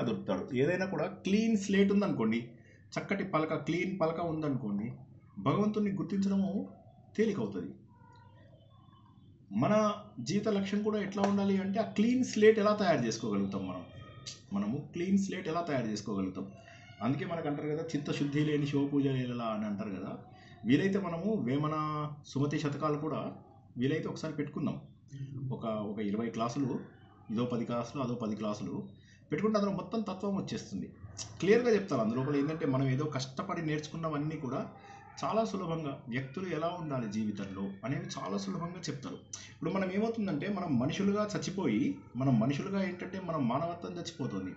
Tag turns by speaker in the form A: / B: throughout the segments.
A: దొరుకుతాడు. ఏదైనా కూడా క్లీన్ స్లేట్ ఉందనుకోండి, చక్కటి పలక క్లీన్ పలక ఉందనుకోండి, భగవంతుని గుర్తించడము తేలికవుతుంది. మన జీవిత లక్ష్యం కూడా ఎట్లా ఉండాలి అంటే ఆ క్లీన్ స్లేట్ ఎలా తయారు చేసుకోగలుగుతాం మనము క్లీన్ స్లేట్ ఎలా తయారు చేసుకోగలుగుతాం. అందుకే మనకు అంటారు కదా, చిత్తశుద్ధి లేని శివపూజ ఎలా అని అంటారు కదా. వీలైతే మనము వేమన సుమతి శతకాలు కూడా వీలైతే ఒకసారి పెట్టుకుందాం. ఒక 20 క్లాసులు, ఇదో 10 క్లాసులు, అదో 10 క్లాసులు పెట్టుకుంటే అందులో మొత్తం తత్వం వచ్చేస్తుంది. క్లియర్గా చెప్తారు. అందులోపల ఏంటంటే మనం ఏదో కష్టపడి నేర్చుకున్నవన్నీ కూడా చాలా సులభంగా వ్యక్తులు ఎలా ఉండాలి జీవితంలో అనేవి చాలా సులభంగా చెప్తారు. ఇప్పుడు మనం ఏమవుతుందంటే మనం మనుషులుగా చచ్చిపోయి, మనం మనుషులుగా ఏంటంటే మనం మానవత్వం చచ్చిపోతుంది.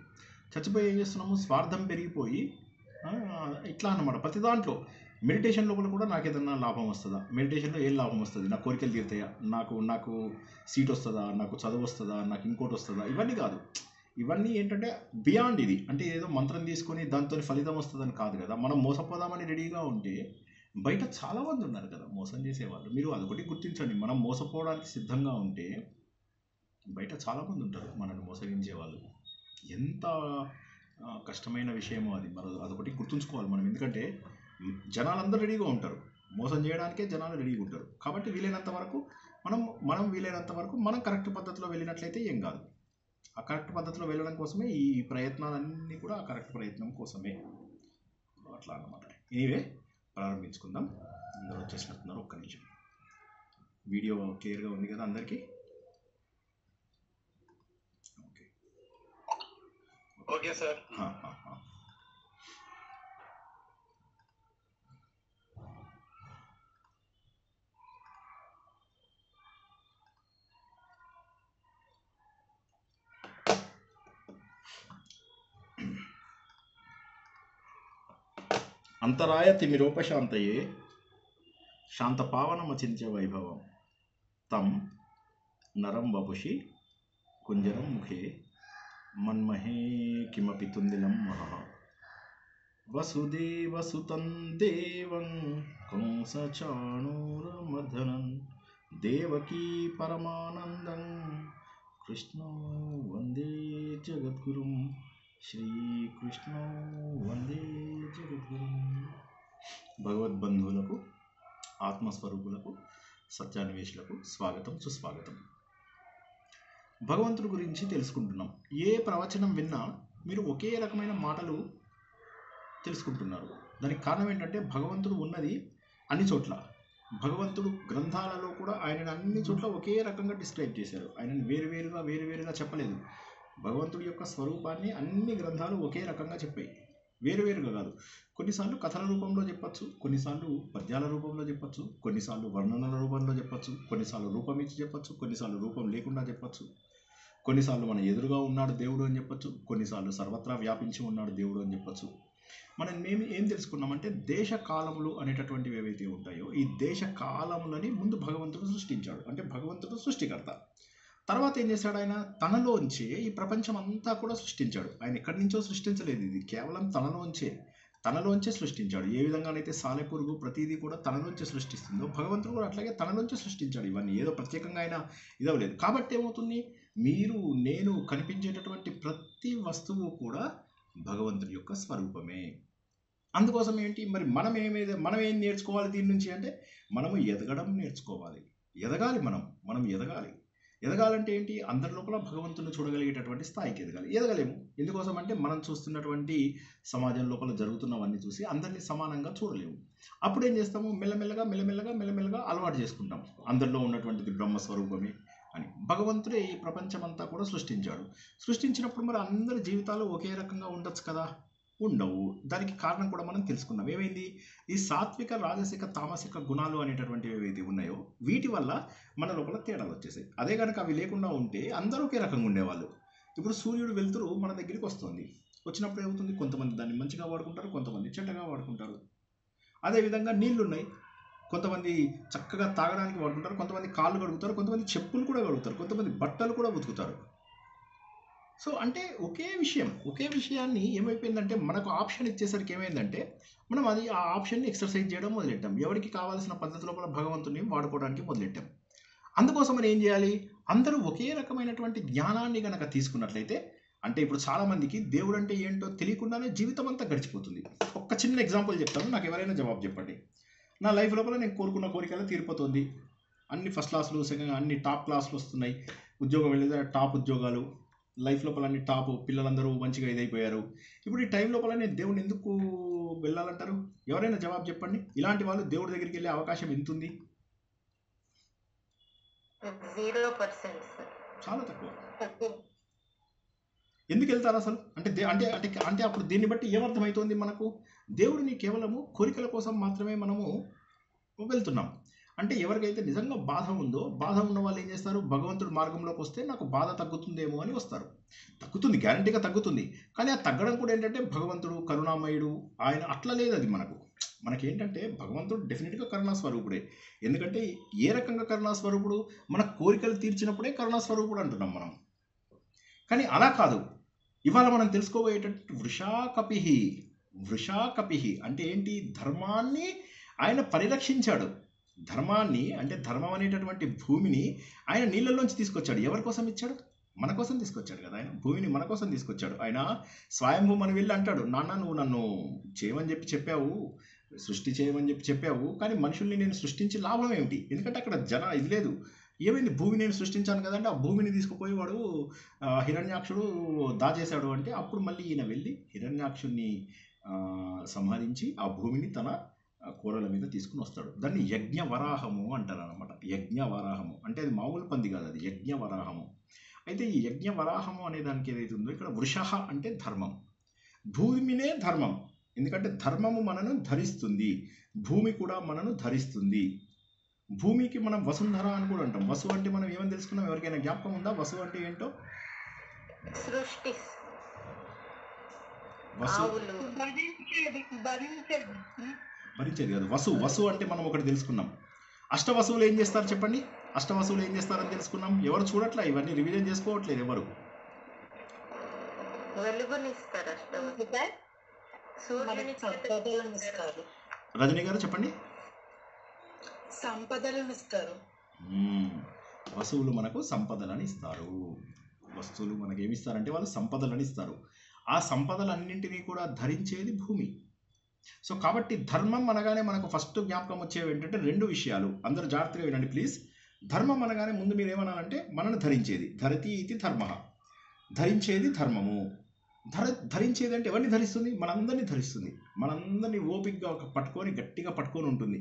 A: చచ్చిపోయి ఏం చేస్తున్నాము, స్వార్థం పెరిగిపోయి ఇట్లా అన్నమాట. ప్రతి దాంట్లో మెడిటేషన్ లోపల కూడా నాకు ఏదన్నా లాభం వస్తుందా, మెడిటేషన్లో ఏం లాభం వస్తుంది, నా కోరికలు తీరుతాయా, నాకు సీట్ వస్తుందా, నాకు చదువు వస్తుందా, నాకు ఇంకోటి వస్తుందా, ఇవన్నీ కాదు. ఇవన్నీ ఏంటంటే బియాండ్ ఇది. అంటే ఏదో మంత్రం తీసుకొని దాంతో ఫలితం వస్తుందని కాదు కదా. మనం మోసపోదామని రెడీగా ఉంటే బయట చాలామంది ఉన్నారు కదా మోసం చేసేవాళ్ళు. మీరు అదొకటి గుర్తించండి. మనం మోసపోవడానికి సిద్ధంగా ఉంటే బయట చాలామంది ఉంటారు మనల్ని మోసగించే వాళ్ళు. ఎంత కష్టమైన విషయమో అది. మరి అదొకటి గుర్తుంచుకోవాలి మనం. ఎందుకంటే జనాలందరూ రెడీగా ఉంటారు, మోసం చేయడానికే జనాలు రెడీగా ఉంటారు. కాబట్టి వీలైనంత వరకు మనం వీలైనంత వరకు మనం కరెక్ట్ పద్ధతిలో వెళ్ళినట్లయితే ఏం కాదు. ఆ కరెక్ట్ పద్ధతిలో వెళ్ళడం కోసమే ఈ ప్రయత్నాలన్నీ కూడా ఆ కరెక్ట్ ప్రయత్నం కోసమే. అట్లా అన్నమాట. ఎనీవే ప్రారంభించుకుందాం. అందరూ వచ్చేసినట్టున్నారు. ఒక్క నిమిషం. వీడియో క్లియర్గా ఉంది కదా అందరికీ? Okay
B: okay sir.
A: అంతరాయ తిమిరోపశాంతయే శాంతపావనమచింత్య వైభవం తం నరం వపుషి కుంజరం ముఖే మన్మహే కిమపి తుందిలం మహః వసుదేవసుతం దేవం కంసచాణూరమర్దనం దేవకీ పరమానందం కృష్ణో వందే జగద్గురుం శ్రీకృష్ణో వందే జగద్గురుం. భగవద్బంధువులకు, ఆత్మస్వరూపులకు, సత్యాన్వేషులకు స్వాగతం, సుస్వాగతం. భగవంతుడి గురించి తెలుసుకుంటున్నాం. ఏ ప్రవచనం విన్నా మీరు ఒకే రకమైన మాటలు తెలుసుకుంటున్నారు. దానికి కారణం ఏంటంటే భగవంతుడు ఉన్నది అన్ని చోట్ల. భగవంతుడు గ్రంథాలలో కూడా ఆయనను అన్ని చోట్ల ఒకే రకంగా డిస్క్రైబ్ చేశారు. ఆయనను వేరువేరుగా చెప్పలేదు. భగవంతుడి యొక్క స్వరూపాన్ని అన్ని గ్రంథాలు ఒకే రకంగా చెప్పాయి, వేరువేరుగా కాదు. కొన్నిసార్లు కథల రూపంలో చెప్పచ్చు, కొన్నిసార్లు పద్యాల రూపంలో చెప్పచ్చు, కొన్నిసార్లు వర్ణనల రూపంలో చెప్పచ్చు, కొన్నిసార్లు రూపం ఇచ్చి చెప్పచ్చు, కొన్నిసార్లు రూపం లేకుండా చెప్పచ్చు, కొన్నిసార్లు మన ఎదురుగా ఉన్నాడు దేవుడు అని చెప్పచ్చు, కొన్నిసార్లు సర్వత్రా వ్యాపించి ఉన్నాడు దేవుడు అని చెప్పచ్చు. మేము ఏం తెలుసుకున్నామంటే దేశ కాలములు అనేటటువంటివి ఏవైతే ఉంటాయో ఈ దేశ కాలములని ముందు భగవంతుడు సృష్టించాడు. అంటే భగవంతుడు సృష్టికర్త. తర్వాత ఏం చేశాడు, ఆయన తనలోంచే ఈ ప్రపంచం అంతా కూడా సృష్టించాడు. ఆయన ఎక్కడి నుంచో సృష్టించలేదు, ఇది కేవలం తనలోంచే సృష్టించాడు. ఏ విధంగానైతే సాలెపురుగు ప్రతిదీ కూడా తనలోంచే సృష్టిస్తుందో భగవంతుడు కూడా అట్లాగే తనలోంచే సృష్టించాడు. ఇవన్నీ ఏదో ప్రత్యేకంగా ఆయన ఇదవలేదు. కాబట్టి ఏమవుతుంది, మీరు నేను కనిపించేటటువంటి ప్రతి వస్తువు కూడా భగవంతుడి యొక్క స్వరూపమే. అందుకోసం ఏంటి మరి మనం ఏం నేర్చుకోవాలి దీని నుంచి అంటే మనము ఎదగడం నేర్చుకోవాలి. ఎదగాలి. మనం ఎదగాలంటే ఏంటి, అందరి లోపల భగవంతుని చూడగలిగేటటువంటి స్థాయికి ఎదగలేము. ఎందుకోసం అంటే మనం చూస్తున్నటువంటి సమాజం లోపల జరుగుతున్నవన్నీ చూసి అందరినీ సమానంగా చూడలేము. అప్పుడు ఏం చేస్తాము, మెల్లమెల్లగా అలవాటు చేసుకుంటాం అందరిలో ఉన్నటువంటిది బ్రహ్మస్వరూపమే అని. భగవంతుడే ఈ ప్రపంచం అంతా కూడా సృష్టించినప్పుడు మరి అందరి జీవితాలు ఒకే రకంగా ఉండొచ్చు కదా, ఉండవు. దానికి కారణం కూడా మనం తెలుసుకున్నాం. ఏమైంది, ఈ సాత్విక, రాజసిక, తామసిక గుణాలు అనేటటువంటివి ఏవైతే ఉన్నాయో వీటి వల్ల మన లోపల తేడాలు వచ్చేసాయి. అదే కనుక అవి లేకుండా ఉంటే అందరూ ఒకే రకంగా ఉండేవాళ్ళు. ఇప్పుడు సూర్యుడు వెలుతురు మన దగ్గరికి వస్తుంది, వచ్చినప్పుడు ఏమవుతుంది, కొంతమంది దాన్ని మంచిగా వాడుకుంటారు, కొంతమంది చెడ్డగా వాడుకుంటారు. అదేవిధంగా నీళ్లున్నాయి, కొంతమంది చక్కగా తాగడానికి వాడుకుంటారు, కొంతమంది కాళ్ళు కడుగుతారు, కొంతమంది చెప్పులు కూడా కడుగుతారు, కొంతమంది బట్టలు కూడా ఉతుకుతారు. సో అంటే ఒకే విషయాన్ని ఏమైపోయిందంటే మనకు ఆప్షన్ ఇచ్చేసరికి ఏమైందంటే మనం ఆ ఆప్షన్ని ఎక్సర్సైజ్ చేయడం మొదలెట్టాం. ఎవరికి కావాల్సిన పద్ధతిలో కూడా భగవంతుని వాడుకోవడానికి మొదలెట్టాం. అందుకోసం మనం ఏం చేయాలి, అందరూ ఒకే రకమైనటువంటి జ్ఞానాన్ని కనుక తీసుకున్నట్లయితే అంటే ఇప్పుడు చాలామందికి దేవుడు అంటే ఏంటో తెలియకుండానే జీవితం అంతా గడిచిపోతుంది. ఒక్క చిన్న ఎగ్జాంపుల్ చెప్తాను, నాకు ఎవరైనా జవాబు చెప్పండి. నా లైఫ్ లోపల నేను కోరుకున్న కోరికలు తీరిపోతుంది, అన్ని ఫస్ట్ క్లాసులు సెకండ్ అన్ని టాప్ క్లాసులు వస్తున్నాయి, ఉద్యోగం వెళ్ళేది టాప్ ఉద్యోగాలు, లైఫ్ లోపల అన్ని టాప్, పిల్లలందరూ మంచిగా ఇదైపోయారు. ఇప్పుడు ఈ టైం లోపల నేను దేవుడిని ఎందుకు వెళ్ళాలంటారు? ఎవరైనా జవాబు చెప్పండి. ఇలాంటి వాళ్ళు దేవుడి దగ్గరికి వెళ్ళే అవకాశం ఎంత ఉంది?
B: 0%.
A: చాలా తక్కువ. ఎందుకు వెళ్తారు అసలు? అంటే అంటే అంటే అంటే అప్పుడు దీన్ని బట్టి ఏమర్థమవుతుంది మనకు? దేవుడిని కేవలము కోరికల కోసం మాత్రమే మనము వెళ్తున్నాం. అంటే ఎవరికైతే నిజంగా బాధ ఉందో, బాధ ఉన్న వాళ్ళు ఏం చేస్తారు? భగవంతుడి మార్గంలోకి వస్తే నాకు బాధ తగ్గుతుందేమో అని వస్తారు. తగ్గుతుంది, గ్యారంటీగా తగ్గుతుంది. కానీ ఆ తగ్గడం కూడా ఏంటంటే భగవంతుడు కరుణామయుడు, ఆయన అట్లా లేదు. అది మనకేంటంటే భగవంతుడు డెఫినెట్గా కరుణా స్వరూపుడే. ఎందుకంటే ఏ రకంగా కరుణా స్వరూపుడు? మన కోరికలు తీర్చినప్పుడే కరుణా స్వరూపుడు అంటున్నాం మనం. కానీ అలా కాదు. ఇవాళ మనం తెలుసుకోబోయేటట్టు వృషాకపిహి అంటే ఏంటి? ధర్మాన్ని ఆయన పరిరక్షించాడు. ధర్మాన్ని అంటే ధర్మం అనేటటువంటి భూమిని ఆయన నీళ్ళల్లోంచి తీసుకొచ్చాడు. ఎవరి కోసం ఇచ్చాడు? మన కోసం తీసుకొచ్చాడు కదా. ఆయన భూమిని మన కోసం తీసుకొచ్చాడు. ఆయన స్వయంభూ మనం వెళ్ళి అంటాడు, నాన్న నువ్వు నన్ను చేయమని చెప్పావు, సృష్టి చేయమని చెప్పావు, కానీ మనుషుల్ని నేను సృష్టించి లాభం ఏమిటి? ఎందుకంటే అక్కడ ఇది లేదు. ఏమైంది? భూమి నేను సృష్టించాను కదంటే ఆ భూమిని తీసుకుపోయి వాడు హిరణ్యాక్షుడు దాచేశాడు. అంటే అప్పుడు మళ్ళీ ఈయన వెళ్ళి హిరణ్యాక్షుడిని సంహరించి ఆ భూమిని తన కూరల మీద తీసుకుని వస్తాడు. దాన్ని యజ్ఞవరాహము అంటారు అనమాట. యజ్ఞవరాహము అంటే అది మామూలు పంది కాదు, అది యజ్ఞవరాహము. అయితే ఈ యజ్ఞవరాహము అనే దానికి ఏదైతే ఉందో ఇక్కడ వృష అంటే ధర్మం, భూమినే ధర్మం. ఎందుకంటే ధర్మము మనను ధరిస్తుంది, భూమి కూడా మనను ధరిస్తుంది. భూమికి మనం వసుంధర అని కూడా అంటాం. వసు అంటే మనం ఏమని తెలుసుకున్నాం? ఎవరికైనా జ్ఞాపకం ఉందా? వసు అంటే ఏంటో?
B: సృష్టి,
A: భరించేది కాదు. వసు అంటే మనం ఒకటి తెలుసుకున్నాం. అష్టవసువులు ఏం చేస్తారు చెప్పండి? అష్టవసువులు ఏం చేస్తారని తెలుసుకున్నాం. ఎవరు చూడట్లా, ఇవన్నీ రివిజన్ చేసుకోవట్లేదు ఎవరు. రజనీ గారు చెప్పండి.
C: సంపదలను ఇస్తారు.
A: వస్తువులు మనకు సంపదలను ఇస్తారు. వస్తువులు మనకి ఏమి ఇస్తారంటే వాళ్ళు సంపదలను ఇస్తారు. ఆ సంపదలన్నింటినీ కూడా ధరించేది భూమి. సో కాబట్టి ధర్మం అనగానే మనకు ఫస్ట్ జ్ఞాపకం వచ్చేవి ఏంటంటే రెండు విషయాలు. అందరూ జాగ్రత్తగా వినండి ప్లీజ్. ధర్మం అనగానే ముందు మీరు ఏమనాలంటే మనను ధరించేది, ధరతి ఇది ధర్మ, ధరించేది ధర్మము. ధరించేది అంటే ఎవరిని ధరిస్తుంది? మనందరినీ ధరిస్తుంది. మనందరినీ ఓపికగా పట్టుకొని గట్టిగా పట్టుకొని ఉంటుంది,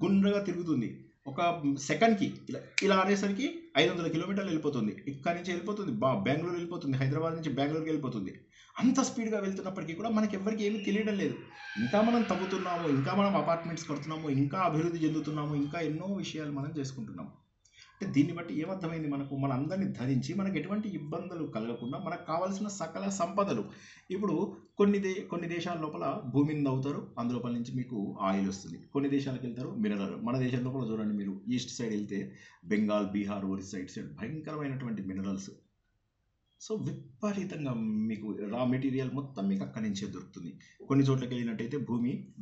A: గుండ్రగా తిరుగుతుంది. ఒక సెకండ్కి ఇలా అనేసరికి 500 కిలోమీటర్లు వెళ్ళిపోతుంది. ఇక్కడి నుంచి వెళ్ళిపోతుంది, బెంగళూరు వెళ్ళిపోతుంది, హైదరాబాద్ నుంచి బెంగళూరుకి వెళ్ళిపోతుంది. అంత స్పీడ్గా వెళ్తున్నప్పటికీ కూడా మనకి ఎవరికి ఏమీ తెలియడం లేదు. ఇంకా మనం తగ్గుతున్నాము, ఇంకా మనం అపార్ట్మెంట్స్ కడుతున్నాము, ఇంకా అభివృద్ధి చెందుతున్నాము, ఇంకా ఎన్నో విషయాలు మనం చేసుకుంటున్నాము. అంటే దీన్ని బట్టి ఏమర్థమైంది మనకు? మన అందరినీ ధరించి మనకు ఎటువంటి ఇబ్బందులు కలగకుండా మనకు కావాల్సిన సకల సంపదలు. ఇప్పుడు కొన్ని దేశాల లోపల భూమిని తవ్వుతారు, అందులోపల నుంచి మీకు ఆయిల్ వస్తుంది. కొన్ని దేశాలకు వెళ్తారు మినరల్. మన దేశం లోపల చూడండి, మీరు ఈస్ట్ సైడ్ వెళ్తే బెంగాల్, బీహార్, ఒరిస్సా సైడ్ భయంకరమైనటువంటి మినరల్స్. సో విపరీతంగా మీకు రా మెటీరియల్ మొత్తం మీకు అక్కడి నుంచే దొరుకుతుంది. కొన్ని చోట్లకి వెళ్ళినట్టయితే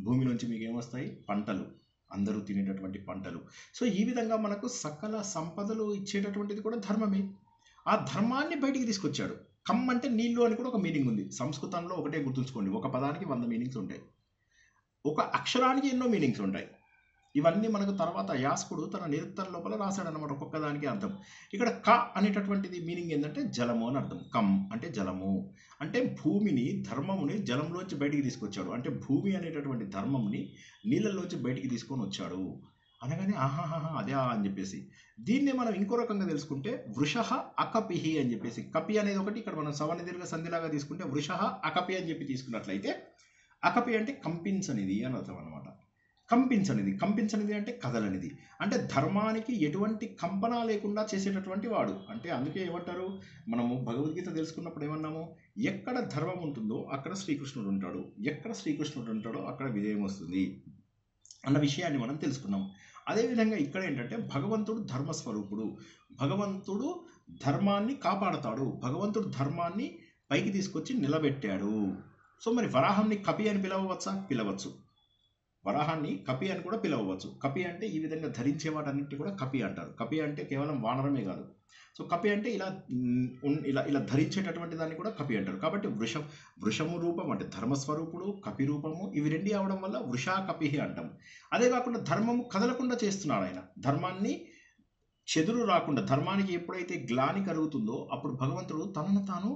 A: భూమిలోంచి మీకు ఏమొస్తాయి? పంటలు, అందరూ తినేటటువంటి పంటలు. సో ఈ విధంగా మనకు సకల సంపదలు ఇచ్చేటటువంటిది కూడా ధర్మమే. ఆ ధర్మాన్ని బయటికి తీసుకొచ్చాడు. కమ్ అంటే నీళ్ళు అని కూడా ఒక మీనింగ్ ఉంది. సంస్కృతంలో ఒకటే గుర్తుంచుకోండి, ఒక పదానికి 100 మీనింగ్స్ ఉంటాయి, ఒక అక్షరానికి ఎన్నో మీనింగ్స్ ఉంటాయి. ఇవన్నీ మనకు తర్వాత యాస్కుడు తన నిరుక్తం లోపల రాశాడనమాట, ఒక్కొక్క దానికి అర్థం. ఇక్కడ క అనేటటువంటిది మీనింగ్ ఏంటంటే జలము అని అర్థం. కమ్ అంటే జలము, అంటే భూమిని, ధర్మముని జలంలోంచి బయటికి తీసుకొచ్చాడు. అంటే భూమి అనేటటువంటి ధర్మంని నీళ్ళల్లోంచి బయటికి తీసుకొని వచ్చాడు అనగానే ఆహాహా అదే అని చెప్పేసి. దీన్నే మనం ఇంకో రకంగా తెలుసుకుంటే వృష అకపిహి అని చెప్పేసి, కపి అనేది ఒకటి, ఇక్కడ మనం సవర్ణ దీర్ఘ సంధిలాగా తీసుకుంటే వృష అకపి అని చెప్పి తీసుకున్నట్లయితే అకపి అంటే కంపించనిది అని అర్థం అనమాట. కంపించనిది అంటే కదలనిది, అంటే ధర్మానికి ఎటువంటి కంపన లేకుండా చేసేటటువంటి వాడు. అంటే అందుకే ఏమంటారు, మనము భగవద్గీత తెలుసుకున్నప్పుడు ఏమన్నాము? ఎక్కడ ధర్మం ఉంటుందో అక్కడ శ్రీకృష్ణుడు ఉంటాడు, ఎక్కడ శ్రీకృష్ణుడు ఉంటాడో అక్కడ విజయం వస్తుంది అన్న విషయాన్ని మనం తెలుసుకున్నాం. అదేవిధంగా ఇక్కడ ఏంటంటే భగవంతుడు ధర్మస్వరూపుడు, భగవంతుడు ధర్మాన్ని కాపాడతాడు, భగవంతుడు ధర్మాన్ని పైకి తీసుకొచ్చి నిలబెట్టాడు. సో మరి వరాహంని కపి అని పిలవచ్చు. వరాహాన్ని కపి అని కూడా పిలవవచ్చు. కపి అంటే ఈ విధంగా ధరించే వాటన్నిటిని కూడా కపి అంటారు. కపి అంటే కేవలం వానరమే కాదు. సో కపి అంటే ఇలా ఇలా ఇలా ధరించేటటువంటి దాన్ని కూడా కపి అంటారు. కాబట్టి వృషము రూపం అంటే ధర్మస్వరూపుడు, కపి రూపము, ఇవి రెండు అవడం వల్ల వృషా కపి అంటాం. అదే కాకుండా ధర్మము కదలకుండా చేస్తున్నాడు ఆయన. ధర్మాన్ని చెదురు రాకుండా, ధర్మానికి ఎప్పుడైతే గ్లాని కలుగుతుందో అప్పుడు భగవంతుడు తనను తాను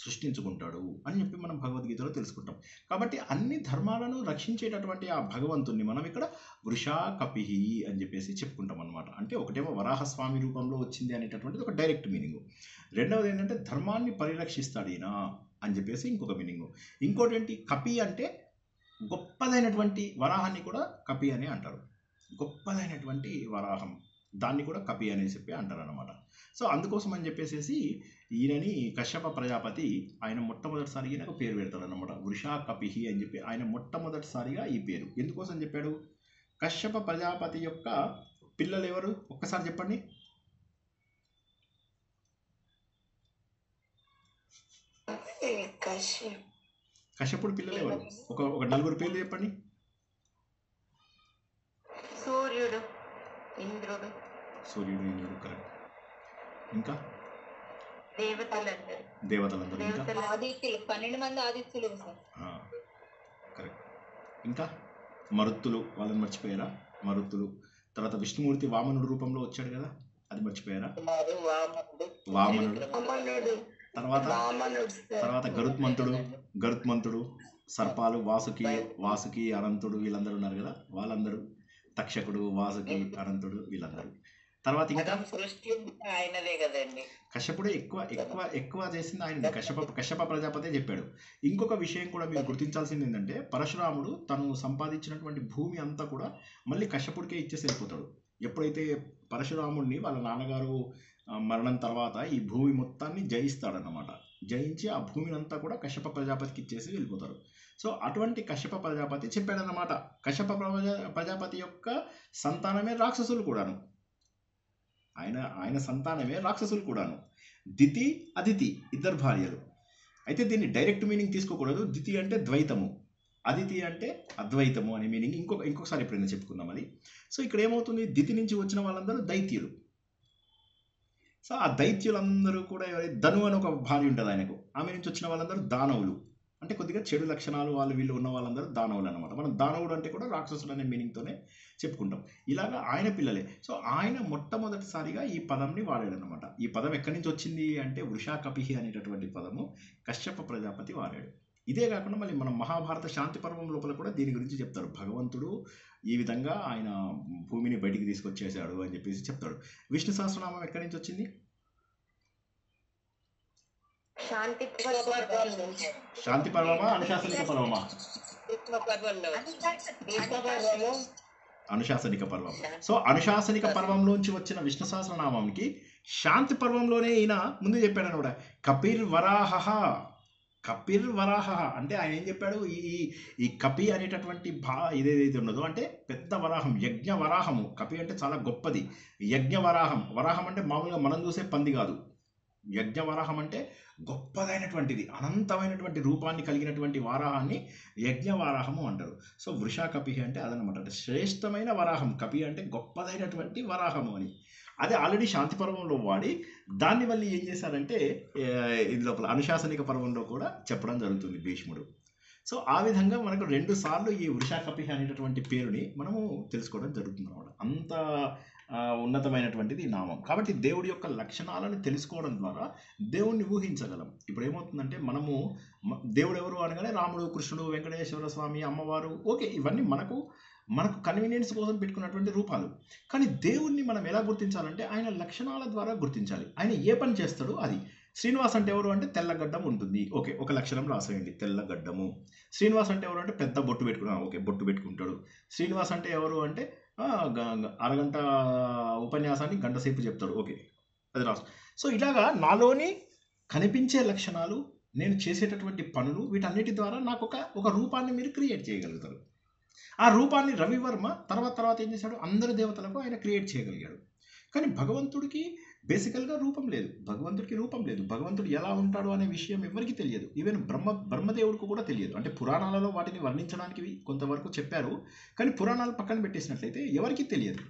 A: సృష్టించుకుంటాడు అని చెప్పి మనం భగవద్గీతలో తెలుసుకుంటాం. కాబట్టి అన్ని ధర్మాలను రక్షించేటటువంటి ఆ భగవంతుణ్ణి మనం ఇక్కడ వృషా కపిహి అని చెప్పేసి చెప్పుకుంటాం అనమాట. అంటే ఒకటేమో వరాహస్వామి రూపంలో వచ్చింది అనేటటువంటిది ఒక డైరెక్ట్ మీనింగ్. రెండవది ఏంటంటే ధర్మాన్ని పరిరక్షిస్తాడు ఈయన అని చెప్పేసి ఇంకొక మీనింగ్. ఇంకోటి ఏంటి, కపి అంటే గొప్పదైనటువంటి వరాహాన్ని కూడా కపి అని అంటారు. గొప్పదైనటువంటి వరాహం, దాన్ని కూడా కపి అని చెప్పి అంటారు అనమాట. సో అందుకోసం అని చెప్పేసి ఈయనని కశ్యప ప్రజాపతి ఆయన మొట్టమొదటిసారిగా ఈయనకు పేరు పెడతాడు అనమాట, వృషా కపిహి అని చెప్పి. ఆయన మొట్టమొదటిసారిగా ఈ పేరు ఎందుకోసం చెప్పాడు? కశ్యప ప్రజాపతి యొక్క పిల్లలు ఎవరు ఒక్కసారి చెప్పండి. కశ్యపుడు పిల్లలు ఎవరు? ఒక నలుగురు పేర్లు చెప్పండి.
B: సూర్యుడు, ఇంద్రుడు.
A: సూర్యుడు, ఇంద్రుడు, కరెక్ట్. ఇంకా
B: దేవతలందరూ.
A: ఇంకా
C: ఆదిత్యులు, 12 మంది ఆదిత్యులు సార్.
A: కరెక్ట్. ఇంకా మరుత్తులు, వాళ్ళని మర్చిపోయారా? మరుత్తులు. తర్వాత విష్ణుమూర్తి వామనుడు రూపంలో వచ్చాడు కదా, అది మర్చిపోయారా? వామనుడు. తర్వాత గరుత్మంతుడు, సర్పాలు, వాసుకి, అనంతుడు, వీళ్ళందరూ ఉన్నారు కదా, వాళ్ళందరూ. తక్షకుడు, వాసుకి, అనంతుడు, వీళ్ళందరూ. తర్వాత ఇంకా
C: ఆయనదే కదండి.
A: కశ్యపుడే ఎక్కువ చేసింది ఆయన. కశ్యప ప్రజాపతే చెప్పాడు. ఇంకొక విషయం కూడా మీరు గుర్తించాల్సింది ఏంటంటే, పరశురాముడు తను సంపాదించినటువంటి భూమి అంతా కూడా మళ్ళీ కశ్యపుడికే ఇచ్చేసి వెళ్ళిపోతాడు. ఎప్పుడైతే పరశురాముడిని వాళ్ళ నాన్నగారు మరణం తర్వాత ఈ భూమి మొత్తాన్ని జయిస్తాడన్నమాట. జయించి ఆ భూమిని అంతా కూడా కశ్యప ప్రజాపతికి ఇచ్చేసి వెళ్ళిపోతారు. సో అటువంటి కశ్యప ప్రజాపతి చెప్పాడన్నమాట, కశ్యప ప్రజాపతి యొక్క సంతానమే రాక్షసులు కూడాను. ఆయన సంతానమే రాక్షసులు కూడాను. దితి, అదితి, ఇద్దరు భార్యలు. అయితే దీన్ని డైరెక్ట్ మీనింగ్ తీసుకోకూడదు. దితి అంటే ద్వైతము, అదితి అంటే అద్వైతము అనే మీనింగ్. ఇంకొకసారి ఎప్పుడైనా చెప్పుకుందాం అది. సో ఇక్కడ ఏమవుతుంది, దితి నుంచి వచ్చిన వాళ్ళందరూ దైత్యులు. సో ఆ దైత్యులందరూ కూడా ధను అని ఒక భార్య ఉంటుంది ఆయనకు, ఆమె నుంచి వచ్చిన వాళ్ళందరూ దానవులు. అంటే కొద్దిగా చెడు లక్షణాలు వీళ్ళు ఉన్న వాళ్ళందరూ దానవులు అనమాట. మనం దానవుడు అంటే కూడా రాక్షసుడు అనే మీనింగ్తోనే చెప్పుకుంటాం. ఇలాగా ఆయన పిల్లలే. సో ఆయన మొట్టమొదటిసారిగా ఈ పదంని వాడాడు అనమాట. ఈ పదం ఎక్కడి నుంచి వచ్చింది అంటే వృషా కపిహి అనేటటువంటి పదము కశ్యప ప్రజాపతి వాడాడు. ఇదే కాకుండా మళ్ళీ మనం మహాభారత శాంతి పర్వం లోపల కూడా దీని గురించి చెప్తారు. భగవంతుడు ఈ విధంగా ఆయన భూమిని బయటికి తీసుకొచ్చేసాడు అని చెప్పేసి చెప్తాడు. విష్ణు సహస్రనామం ఎక్కడి నుంచి వచ్చింది? శాంతి పర్వమా, అనుశాసనిక పర్వమా? అనుశాసనిక పర్వం. సో అనుశాసనిక పర్వంలోంచి వచ్చిన విష్ణు సహస్రనామానికి శాంతి పర్వంలోనే ఈయన ముందు చెప్పాడు అనమాట, కపిర్వరాహ అంటే ఆయన ఏం చెప్పాడు, ఈ కపి అనేటటువంటి ఇదేదైతే ఉన్నదో అంటే పెద్ద వరాహం, యజ్ఞ వరాహము. కపి అంటే చాలా గొప్పది. యజ్ఞ వరాహం అంటే మామూలుగా మనం చూసే పంది కాదు. యజ్ఞ వరాహం అంటే గొప్పదైనటువంటిది, అనంతమైనటువంటి రూపాన్ని కలిగినటువంటి వారాహాన్ని యజ్ఞ వారాహము అంటారు. సో వృషా కపి అంటే అదనమాట, అంటే శ్రేష్టమైన వరాహం. కపి అంటే గొప్పదైనటువంటి వరాహము అని. అదే ఆల్రెడీ శాంతి పర్వంలో వాడి దాన్ని మళ్ళీ ఏం చేశారంటే ఇది లోపల అనుశాసనిక పర్వంలో కూడా చెప్పడం జరుగుతుంది భీష్ముడు. సో ఆ విధంగా మనకు 2 సార్లు ఈ వృషా కపి అనేటటువంటి పేరుని మనము తెలుసుకోవడం జరుగుతుంది అనమాట. అంత ఉన్నతమైనటువంటిది నామం. కాబట్టి దేవుడి యొక్క లక్షణాలను తెలుసుకోవడం ద్వారా దేవుణ్ణి ఊహించగలం. ఇప్పుడు ఏమవుతుందంటే మనము దేవుడు ఎవరు అనగానే రాముడు, కృష్ణుడు, వెంకటేశ్వర స్వామి, అమ్మవారు, ఓకే, ఇవన్నీ మనకు కన్వీనియన్స్ కోసం పెట్టుకున్నటువంటి రూపాలు. కానీ దేవుణ్ణి మనం ఎలా గుర్తించాలంటే ఆయన లక్షణాల ద్వారా గుర్తించాలి. ఆయన ఏ పని చేస్తాడో అది. శ్రీనివాస్ అంటే ఎవరు అంటే తెల్లగడ్డం ఉంటుంది, ఓకే, ఒక లక్షణం రాసేయండి, తెల్లగడ్డము. శ్రీనివాస్ అంటే ఎవరు అంటే పెద్ద బొట్టు పెట్టుకున్నాడు, ఓకే, బొట్టు పెట్టుకుంటాడు. శ్రీనివాస్ అంటే ఎవరు అంటే అరగంట ఉపన్యాసాన్ని గంట సేపు చెప్తాడు, ఓకే, అది రాసు. సో ఇలాగా నాలోని కనిపించే లక్షణాలు, నేను చేసేటటువంటి పనులు, వీటన్నిటి ద్వారా నాకు ఒక రూపాన్ని మీరు క్రియేట్ చేయగలుగుతారు. ఆ రూపాన్ని రవివర్మ తర్వాత ఏం చేశాడు, అందరి దేవతలకు ఆయన క్రియేట్ చేయగలిగాడు. కానీ భగవంతుడికి బేసికల్గా రూపం లేదు, భగవంతుడికి రూపం లేదు. భగవంతుడు ఎలా ఉంటాడు అనే విషయం ఎవరికి తెలియదు. ఈవెన్ బ్రహ్మదేవుడికి కూడా తెలియదు. అంటే పురాణాలలో వాటిని వర్ణించడానికి కొంతవరకు చెప్పారు, కానీ పురాణాలు పక్కన పెట్టేసినట్లయితే ఎవరికి తెలియదు.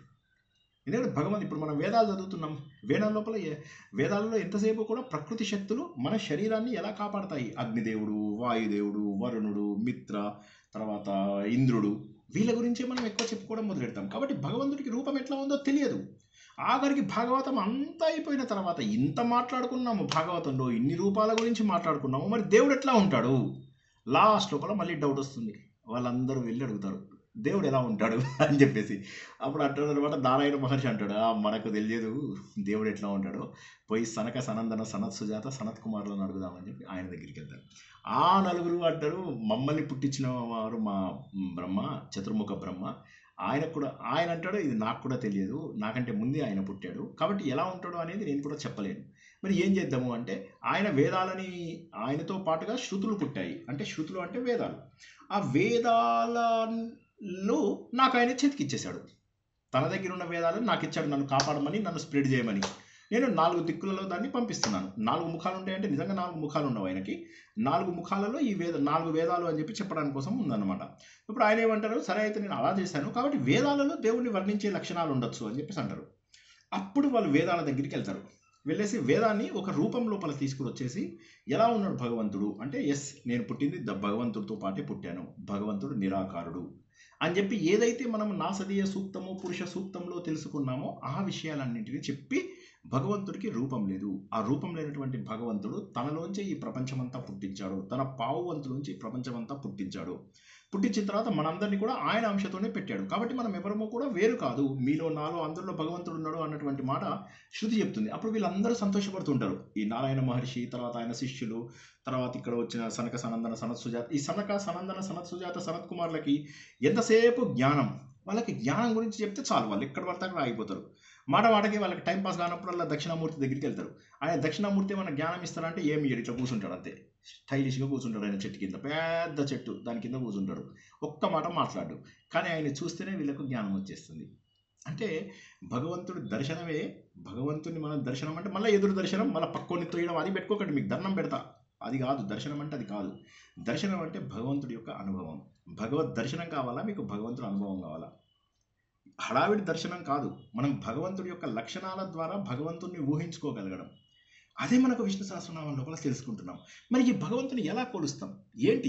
A: ఎందుకంటే భగవంతుడు, ఇప్పుడు మనం వేదాలు చదువుతున్నాం, వేదాల లోపల వేదాలలో ఎంతసేపు కూడా ప్రకృతి శక్తులు మన శరీరాన్ని ఎలా కాపాడతాయి. అగ్నిదేవుడు, వాయుదేవుడు, వరుణుడు, మిత్ర, తర్వాత ఇంద్రుడు, వీళ్ళ గురించే మనం ఎక్కువ చెప్పుకోవడం మొదలెడతాం. కాబట్టి భగవంతుడికి రూపం ఎట్లా ఉందో తెలియదు. ఆఖరికి భాగవతం అంతా అయిపోయిన తర్వాత ఇంత మాట్లాడుకున్నాము, భాగవతంలో ఇన్ని రూపాల గురించి మాట్లాడుకున్నాము, మరి దేవుడు ఎట్లా ఉంటాడు? లాస్ట్ లోపల మళ్ళీ డౌట్ వస్తుంది. వాళ్ళందరూ వెళ్ళి అడుగుతారు దేవుడు ఎలా ఉంటాడు అని చెప్పేసి. అప్పుడు అంటాడు అనమాట, నారాయణ మహర్షి అంటాడు, మనకు తెలియదు దేవుడు ఎట్లా ఉంటాడో, పోయి సనక సనందన సనత్ సుజాత సనత్ కుమారులను అడుగుదామని చెప్పి ఆయన దగ్గరికి వెళ్తారు. ఆ నలుగురు అంటారు, మమ్మల్ని పుట్టించిన వారు మా బ్రహ్మ, చతుర్ముఖ బ్రహ్మ, ఆయన అంటాడు, ఇది నాకు కూడా తెలియదు, నాకంటే ముందే ఆయన పుట్టాడు, కాబట్టి ఎలా ఉంటాడో అనేది నేను కూడా చెప్పలేను. మరి ఏం చేద్దాము అంటే, ఆయన వేదాలని, ఆయనతో పాటుగా శృతులు పుట్టాయి. అంటే శృతులు అంటే వేదాలు. ఆ వేదాలలో నాకు ఆయన చేతికిచ్చేశాడు. తన దగ్గర ఉన్న వేదాలను నాకు ఇచ్చాడు, నన్ను కాపాడమని, నన్ను స్ప్రెడ్ చేయమని. నేను 4 దిక్కులలో దాన్ని పంపిస్తున్నాను. 4 ముఖాలు ఉంటాయంటే నిజంగా 4 ముఖాలు ఉండవు ఆయనకి. 4 ముఖాలలో ఈ 4 వేదాలు అని చెప్పి చెప్పడానికి కోసం ఉందన్నమాట. ఇప్పుడు ఆయన ఏమంటారు, సరే అయితే నేను అలా చేశాను, కాబట్టి వేదాలలో దేవుణ్ణి వర్ణించే లక్షణాలు ఉండొచ్చు అని చెప్పేసి అంటారు. అప్పుడు వాళ్ళు వేదాల దగ్గరికి వెళ్తారు. వెళ్ళేసి వేదాన్ని ఒక రూపం లోపల తీసుకుని వచ్చేసి, ఎలా ఉన్నాడు భగవంతుడు అంటే, ఎస్ నేను పుట్టింది భగవంతుడితో పాటే పుట్టాను, భగవంతుడు నిరాకారుడు అని చెప్పి ఏదైతే మనం నాసదీయ సూక్తము పురుష సూక్తంలో తెలుసుకున్నామో ఆ విషయాలన్నింటినీ చెప్పి, భగవంతుడికి రూపం లేదు, ఆ రూపం లేనటువంటి భగవంతుడు తనలోంచి ఈ ప్రపంచమంతా పుట్టించాడు, తన పావు వంతులోంచి ప్రపంచమంతా పుట్టించాడు. పుట్టించిన తర్వాత మనందరినీ కూడా ఆయన అంశతోనే పెట్టాడు. కాబట్టి మనం ఎవరమో కూడా వేరు కాదు, మీలో నాలో అందరిలో భగవంతుడు ఉన్నాడు అన్నటువంటి మాట శృతి చెప్తుంది. అప్పుడు వీళ్ళందరూ సంతోషపడుతుంటారు, ఈ నారాయణ మహర్షి, తర్వాత ఆయన శిష్యులు, తర్వాత ఇక్కడ వచ్చిన సనక సనందన సనత్ సుజాత. ఈ సనక సనందన సనత్ సుజాత సనత్ కుమారులకి ఎంతసేపు జ్ఞానం, వాళ్ళకి జ్ఞానం గురించి చెప్తే చాలు, వాళ్ళు ఎక్కడ పడితే అక్కడ ఆగిపోతారు. మాటకి వాళ్ళకి టైం పాస్ కానప్పుడల్లా దక్షిణామూర్తి దగ్గరికి వెళ్తారు. ఆయన దక్షిణామూర్తి ఏమైనా జ్ఞానం ఇస్తారంటే ఏమి ఇయ్యడు, ఇట్లా కూర్చుంటాడు అంతే, స్టైలిష్గా కూర్చుంటాడు. ఆయన చెట్టు కింద, పెద్ద చెట్టు, దాని కింద కూర్చుంటాడు, ఒక్క మాట మాట్లాడు, కానీ ఆయన చూస్తేనే వీళ్ళకు జ్ఞానం వచ్చేస్తుంది. అంటే భగవంతుడి దర్శనమే, భగవంతుని మనం దర్శనం అంటే మళ్ళీ ఎదురు దర్శనం, మళ్ళీ పక్కోని తోయడం, అది పెట్టుకోకండి, మీకు దండం పెడతా, అది కాదు దర్శనం అంటే, అది కాదు. దర్శనం అంటే భగవంతుడి యొక్క అనుభవం. భగవద్ దర్శనం కావాలా మీకు, భగవంతుడి అనుభవం కావాలా? హడావిడి దర్శనం కాదు, మనం భగవంతుడి యొక్క లక్షణాల ద్వారా భగవంతుడిని ఊహించుకోగలగడం. అదే మనకు విష్ణు సహస్రనామం లోపల తెలుసుకుంటున్నాం. మరి ఈ భగవంతుని ఎలా కొలుస్తాం, ఏంటి,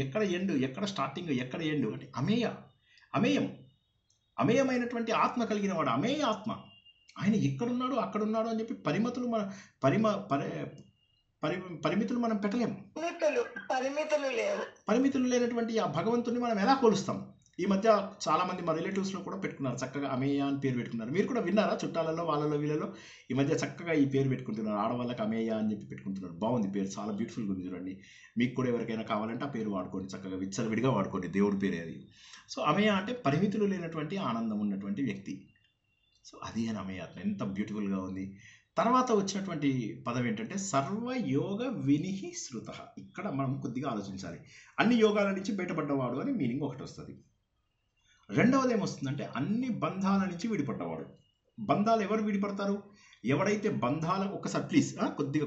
A: ఎక్కడ ఎండు, ఎక్కడ స్టార్టింగ్, ఎక్కడ ఎండు అంటే అమేయమైనటువంటి ఆత్మ కలిగిన వాడు, అమేయ ఆత్మ. ఆయన ఎక్కడున్నాడు అక్కడున్నాడు అని చెప్పి పరిమితులు మనం పెట్టలేము. పరిమితులు లేనటువంటి ఆ భగవంతుని మనం ఎలా కొలుస్తాం? ఈ మధ్య చాలా మంది మా రిలేటివ్స్లో కూడా పెట్టుకున్నారు, చక్కగా అమేయ అని పేరు పెట్టుకున్నారు. మీరు కూడా విన్నారా? చుట్టాలలో, వాళ్ళలో, వీళ్ళలో ఈ మధ్య చక్కగా ఈ పేరు పెట్టుకుంటున్నారు. ఆడవాళ్ళకి అమేయ అని చెప్పి పెట్టుకుంటున్నారు. బాగుంది పేరు, చాలా బ్యూటిఫుల్గా ఉంది చూడండి. మీకు కూడా ఎవరికైనా కావాలంటే ఆ పేరు వాడుకోండి, చక్కగా విచ్చలవిడిగా వాడుకోండి, దేవుడి పేరే అది. సో అమేయ అంటే పరిమితులు లేనటువంటి ఆనందం ఉన్నటువంటి వ్యక్తి. సో అది అని అమేయాత్మ, ఎంత బ్యూటిఫుల్గా ఉంది. తర్వాత వచ్చినటువంటి పదం ఏంటంటే సర్వయోగ వినిహి శృత. ఇక్కడ మనం కొద్దిగా ఆలోచించాలి. అన్ని యోగాల నుంచి బయటపడ్డవాడు అని మీనింగ్ ఒకటి వస్తుంది. రెండవది ఏమొస్తుందంటే అన్ని బంధాల నుంచి విడిపడ్డవాడు. బంధాలు ఎవరు విడిపడతారు? ఎవడైతే బంధాల, ఒక్కసారి ప్లీజ్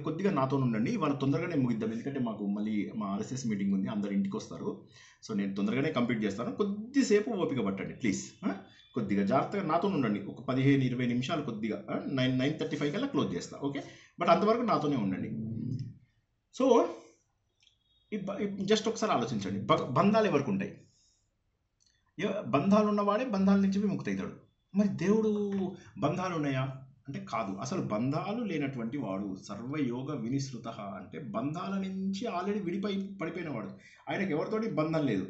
A: కొద్దిగా నాతో ఉండండి, వాళ్ళు తొందరగానే ముగిద్దాం, ఎందుకంటే మాకు మళ్ళీ మా ఆర్ఎస్ఎస్ మీటింగ్ ఉంది, అందరు ఇంటికి వస్తారు. సో నేను తొందరగానే కంప్లీట్ చేస్తాను, కొద్దిసేపు ఓపిక పట్టండి ప్లీజ్. కొద్దిగా జాగ్రత్తగా నాతో ఉండండి, ఒక 15-20 నిమిషాలు, కొద్దిగా 9:35 కల్లా క్లోజ్ చేస్తా, ఓకే? బట్ అంతవరకు నాతోనే ఉండండి. సో జస్ట్ ఒకసారి ఆలోచించండి, బంధాలు ఎవరికి ఉంటాయి? బంధాలు ఉన్నవాడే బంధాల నుంచి విముక్తి అవుతాడు. మరి దేవుడు బంధాలు ఉన్నాయా అంటే కాదు, అసలు బంధాలు లేనటువంటి వాడు. సర్వయోగ వినిశ్రుత అంటే బంధాల నుంచి ఆల్రెడీ పడిపోయిన వాడు. ఆయనకి ఎవరితోటి బంధం లేదు.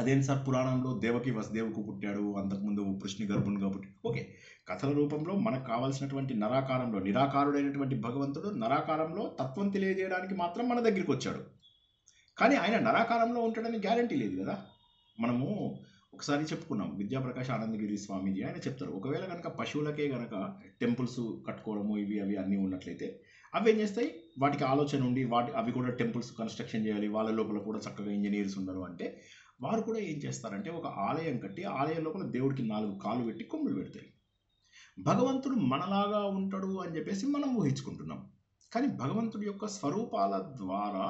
A: అదేం సార్, పురాణంలో దేవకి వసుదేవుకు పుట్టాడు, అంతకుముందు కృష్ణి గర్భునిగా పుట్టి, ఓకే, కథల రూపంలో మనకు కావాల్సినటువంటి నరాకారంలో నిరాకారుడైనటువంటి భగవంతుడు నరాకారంలో తత్వం తెలియజేయడానికి మాత్రం మన దగ్గరికి వచ్చాడు. కానీ ఆయన నరాకారంలో ఉంటాడని గ్యారంటీ లేదు కదా. మనము ఒకసారి చెప్పుకున్నాం, విద్యాప్రకాశ్ ఆనందగిరి స్వామీజీ ఆయన చెప్తారు, ఒకవేళ కనుక పశువులకే కనుక టెంపుల్స్ కట్టుకోవడము ఇవి అన్నీ ఉన్నట్లయితే అవి ఏం చేస్తాయి, వాటికి ఆలోచన ఉండి అవి కూడా టెంపుల్స్ కన్స్ట్రక్షన్ చేయాలి, వాళ్ళ లోపల కూడా చక్కగా ఇంజనీర్స్ ఉన్నారు అంటే వారు కూడా ఏం చేస్తారంటే ఒక ఆలయం కట్టి ఆలయం లోపల దేవుడికి 4 కాళ్ళు పెట్టి కొమ్ములు పెడతాయి. భగవంతుడు మనలాగా ఉంటాడు అని చెప్పేసి మనం ఊహించుకుంటున్నాం. కానీ భగవంతుడి యొక్క స్వరూపాల ద్వారా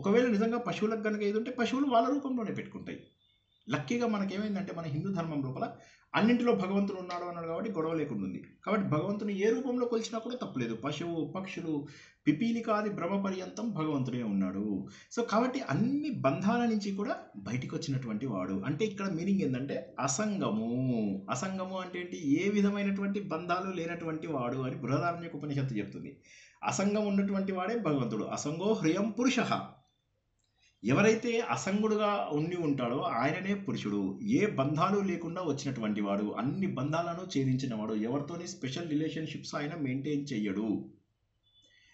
A: ఒకవేళ నిజంగా పశువులకు కనుక ఏది ఉంటే పశువులు వాళ్ళ రూపంలోనే పెట్టుకుంటాయి. లక్కీగా మనకేమైందంటే మన హిందూ ధర్మం లోపల అన్నింటిలో భగవంతుడు ఉన్నాడు అన్నాడు కాబట్టి గొడవ లేకుండా ఉంది. కాబట్టి భగవంతుని ఏ రూపంలో కొలిచినా కూడా తప్పలేదు. పశువు, పక్షులు, పిపీలికాది బ్రహ్మ పర్యంతం భగవంతుడే ఉన్నాడు. సో కాబట్టి అన్ని బంధాల నుంచి కూడా బయటికి వచ్చినటువంటి వాడు. అంటే ఇక్కడ మీనింగ్ ఏంటంటే అసంగము. అసంగము అంటే ఏంటి? ఏ విధమైనటువంటి బంధాలు లేనటువంటి వాడు అని బృహదారణ్యక ఉపనిషత్తు చెప్తుంది. అసంగం ఉన్నటువంటి వాడే భగవంతుడు. అసంగో హ్రియం పురుషః. ఎవరైతే అసంగుడుగా ఉండి ఉంటాడో ఆయననే పురుషుడు. ఏ బంధాలు లేకుండా వచ్చినటువంటి వాడు, అన్ని బంధాలను ఛేదించిన వాడు, ఎవరితోని స్పెషల్ రిలేషన్షిప్స్ ఆయన మెయింటైన్ చెయ్యడు.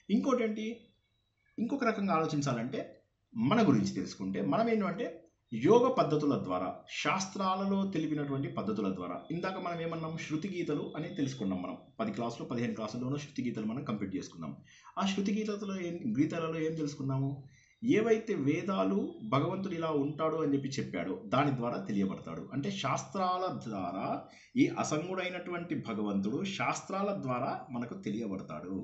A: ఇంకోటి ఏంటి? ఇంకొక రకంగా ఆలోచించాలంటే మన గురించి తెలుసుకుంటే మనం ఏంటంటే యోగ పద్ధతుల ద్వారా, శాస్త్రాలలో తెలిపినటువంటి పద్ధతుల ద్వారా, ఇందాక మనం ఏమన్నాం, శృతి గీతలు అని తెలుసుకున్నాం. మనం 10 క్లాసులు 15 క్లాసుల్లోనూ శృతి గీతలు మనం కంప్లీట్ చేసుకున్నాం. ఆ శృతి గీతలలో ఏం తెలుసుకున్నాము? ఏవైతే వేదాలు భగవంతుడు ఇలా ఉంటాడు అని చెప్పాడో దాని ద్వారా తెలియబడతాడు. అంటే శాస్త్రాల ద్వారా ఈ అసంగుడైనటువంటి భగవంతుడు శాస్త్రాల ద్వారా మనకు తెలియబడతాడు.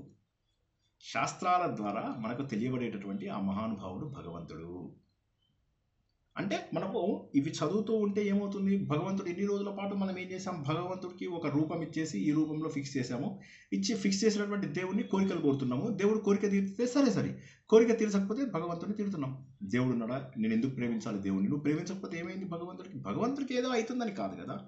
A: శాస్త్రాల ద్వారా మనకు తెలియబడేటటువంటి ఆ మహానుభావుడు భగవంతుడు. అంటే మనము ఇవి చదువుతూ ఉంటే ఏమవుతుంది? భగవంతుడు ఇన్ని రోజుల పాటు మనం ఏం చేసాం? భగవంతుడికి ఒక రూపం ఇచ్చేసి ఈ రూపంలో ఫిక్స్ చేసాము. ఫిక్స్ చేసినటువంటి దేవుడిని కోరికలు కోరుతున్నాము. దేవుడు కోరిక తీరితే సరే, కోరిక తీర్చకపోతే భగవంతుడిని తిడుతున్నాం. దేవుడు ఉన్నాడా? నేను ఎందుకు ప్రేమించాలి దేవుడిని? నువ్వు ప్రేమించకపోతే ఏమైంది భగవంతుడికి ఏదో అవుతుందని కాదు కదా.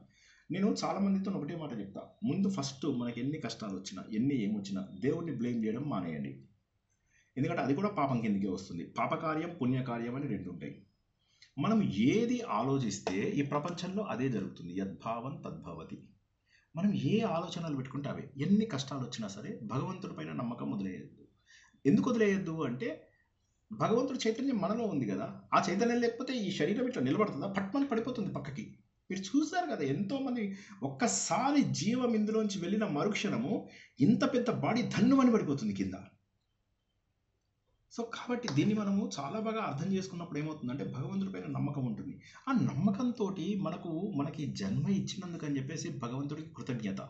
A: నేను చాలా మందితో ఒకటే మాట చెప్తా. ముందు ఫస్ట్ మనకి ఎన్ని కష్టాలు వచ్చినా, ఏమొచ్చినా దేవుడిని బ్లేమ్ చేయడం మానేయండి. ఎందుకంటే అది కూడా పాపం కిందకే వస్తుంది. పాపకార్యం, పుణ్యకార్యం అని 2 ఉంటాయి. మనం ఏది ఆలోచిస్తే ఈ ప్రపంచంలో అదే జరుగుతుంది. యద్భావం తద్భవతి. మనం ఏ ఆలోచనలు పెట్టుకుంటే అవే. ఎన్ని కష్టాలు వచ్చినా సరే భగవంతుడి పైన నమ్మకం వదిలేయద్దు. ఎందుకు వదిలేయద్దు అంటే భగవంతుడి చైతన్యం మనలో ఉంది కదా. ఆ చైతన్యం లేకపోతే ఈ శరీరం ఇట్లా నిలబడుతుందా? పట్మని పడిపోతుంది పక్కకి. మీరు చూసారు కదా, ఎంతోమంది ఒక్కసారి జీవం ఇందులోంచి వెళ్ళిన మరుక్షణము ఇంత పెద్ద బాడీ ధన్నుమని పడిపోతుంది కింద. సో కాబట్టి దీన్ని మనము చాలా బాగా అర్థం చేసుకున్నప్పుడు ఏమవుతుందంటే భగవంతుడి పైన నమ్మకం ఉంటుంది. ఆ నమ్మకంతో మనకి జన్మ ఇచ్చినందుకు అని చెప్పేసి భగవంతుడికి కృతజ్ఞత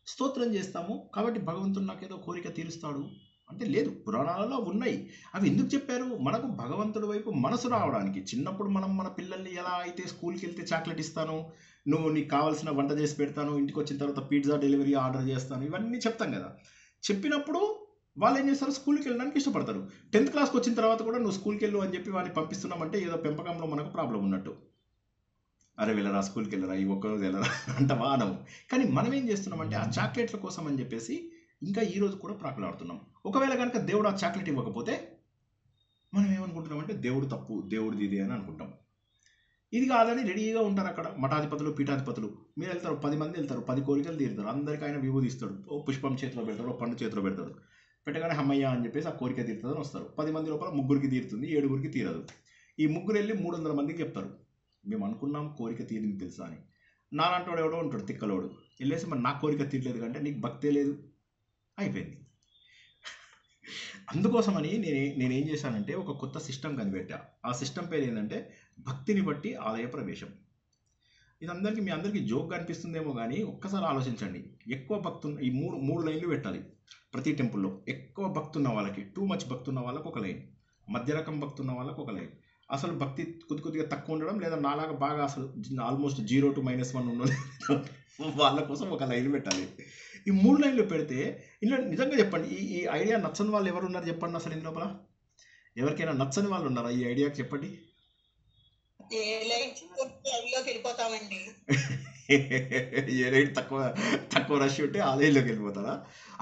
A: స్తోత్రం చేస్తాము. కాబట్టి భగవంతుడు నాకేదో కోరిక తీరుస్తాడు అంటే లేదు. పురాణాలలో ఉన్నాయి. అవి ఎందుకు చెప్పారు? మనకు భగవంతుడి వైపు మనసు రావడానికి. చిన్నప్పుడు మనం మన పిల్లల్ని ఎలా అయితే స్కూల్కి వెళ్తే చాక్లెట్ ఇస్తాను, నీకు కావాల్సిన వంట చేసి పెడతాను, ఇంటికి వచ్చిన తర్వాత పిజ్జా డెలివరీ ఆర్డర్ చేస్తాను, ఇవన్నీ చెప్తాం కదా. చెప్పినప్పుడు వాళ్ళు ఏం చేస్తారు? స్కూల్కి వెళ్ళడానికి ఇష్టపడతారు. 10th క్లాస్కి వచ్చిన తర్వాత కూడా నువ్వు స్కూల్కి వెళ్ళు అని చెప్పి వాడిని పంపిస్తున్నామంటే ఏదో పెంపకంలో మనకు ప్రాబ్లం ఉన్నట్టు. అరే వెళ్ళరా, స్కూల్కి వెళ్ళరా, ఈ ఒక్కరోజు వెళ్ళరా అంటవా అనవు. కానీ మనం ఏం చేస్తున్నామంటే ఆ చాక్లెట్ల కోసం అని చెప్పేసి ఇంకా ఈ రోజు కూడా ప్రాకులాడుతున్నాం. ఒకవేళ కనుక దేవుడు ఆ చాక్లెట్ ఇవ్వకపోతే మనం ఏమనుకుంటున్నామంటే దేవుడు తప్పు, దేవుడిది ఇది అని అనుకుంటాం. ఇది కాదని రెడీగా ఉంటారు అక్కడ మఠాధిపతులు, పీఠాధిపతులు. మీరు వెళ్తారు, 10 మంది వెళ్తారు, 10 కోరికలు తీరుతారు. అందరికీ ఆయన విభూది ఇస్తాడు. ఓ పుష్పం చేతిలో పెడతాడు, ఓ పండు చేతిలో పెడతాడు. పెట్టగానే హమ్మయ్య అని చెప్పేసి ఆ కోరిక తీరుతుందని వస్తారు. 10 మంది లోపల 3కి తీరుతుంది, 7కి తీరదు. ఈ 3 వెళ్ళి 300 మందికి చెప్తారు, మేము అనుకున్నాం కోరిక తీరింది తెలుసా అని. నాలంటోడు ఎవడో ఉంటాడు తిక్కలోడు, వెళ్ళేసి మరి నాకు కోరిక తీరలేదు కంటే నీకు భక్తే లేదు, అయిపోయింది. అందుకోసమని నేనేం చేశానంటే ఒక కొత్త సిస్టమ్ కనిపెట్టా. ఆ సిస్టమ్ పేరు ఏంటంటే భక్తిని బట్టి ఆలయ ప్రవేశం. ఇది మీ అందరికీ జోక్గా అనిపిస్తుందేమో కానీ ఒక్కసారి ఆలోచించండి. ఎక్కువ భక్తున్న ఈ మూడు లైన్లు పెట్టాలి ప్రతి టెంపుల్లో. ఎక్కువ భక్తున్న వాళ్ళకి, టూ మచ్ భక్తున్న వాళ్ళకి ఒక లైన్, మధ్య రకం భక్తున్న వాళ్ళకి ఒక లైన్, అసలు భక్తి కొద్దిగా తక్కువ ఉండడం లేదా నాలాగా బాగా అసలు ఆల్మోస్ట్ 0 to -1 ఉన్న వాళ్ళ కోసం ఒక లైన్ పెట్టాలి. ఈ 3 లైన్లు పెడితే ఇలా నిజంగా చెప్పండి, ఈ ఐడియా నచ్చని వాళ్ళు ఎవరు ఉన్నారు చెప్పండి. అసలు ఇందు లోపల ఎవరికైనా నచ్చని వాళ్ళు ఉన్నారా ఈ ఐడియాకి? చెప్పండి.
C: వెళ్ళిపోతామండి.
A: ఏ లైన్ తక్కువ రష్ ఉంటే ఆ లైన్లోకి వెళ్ళిపోతారా?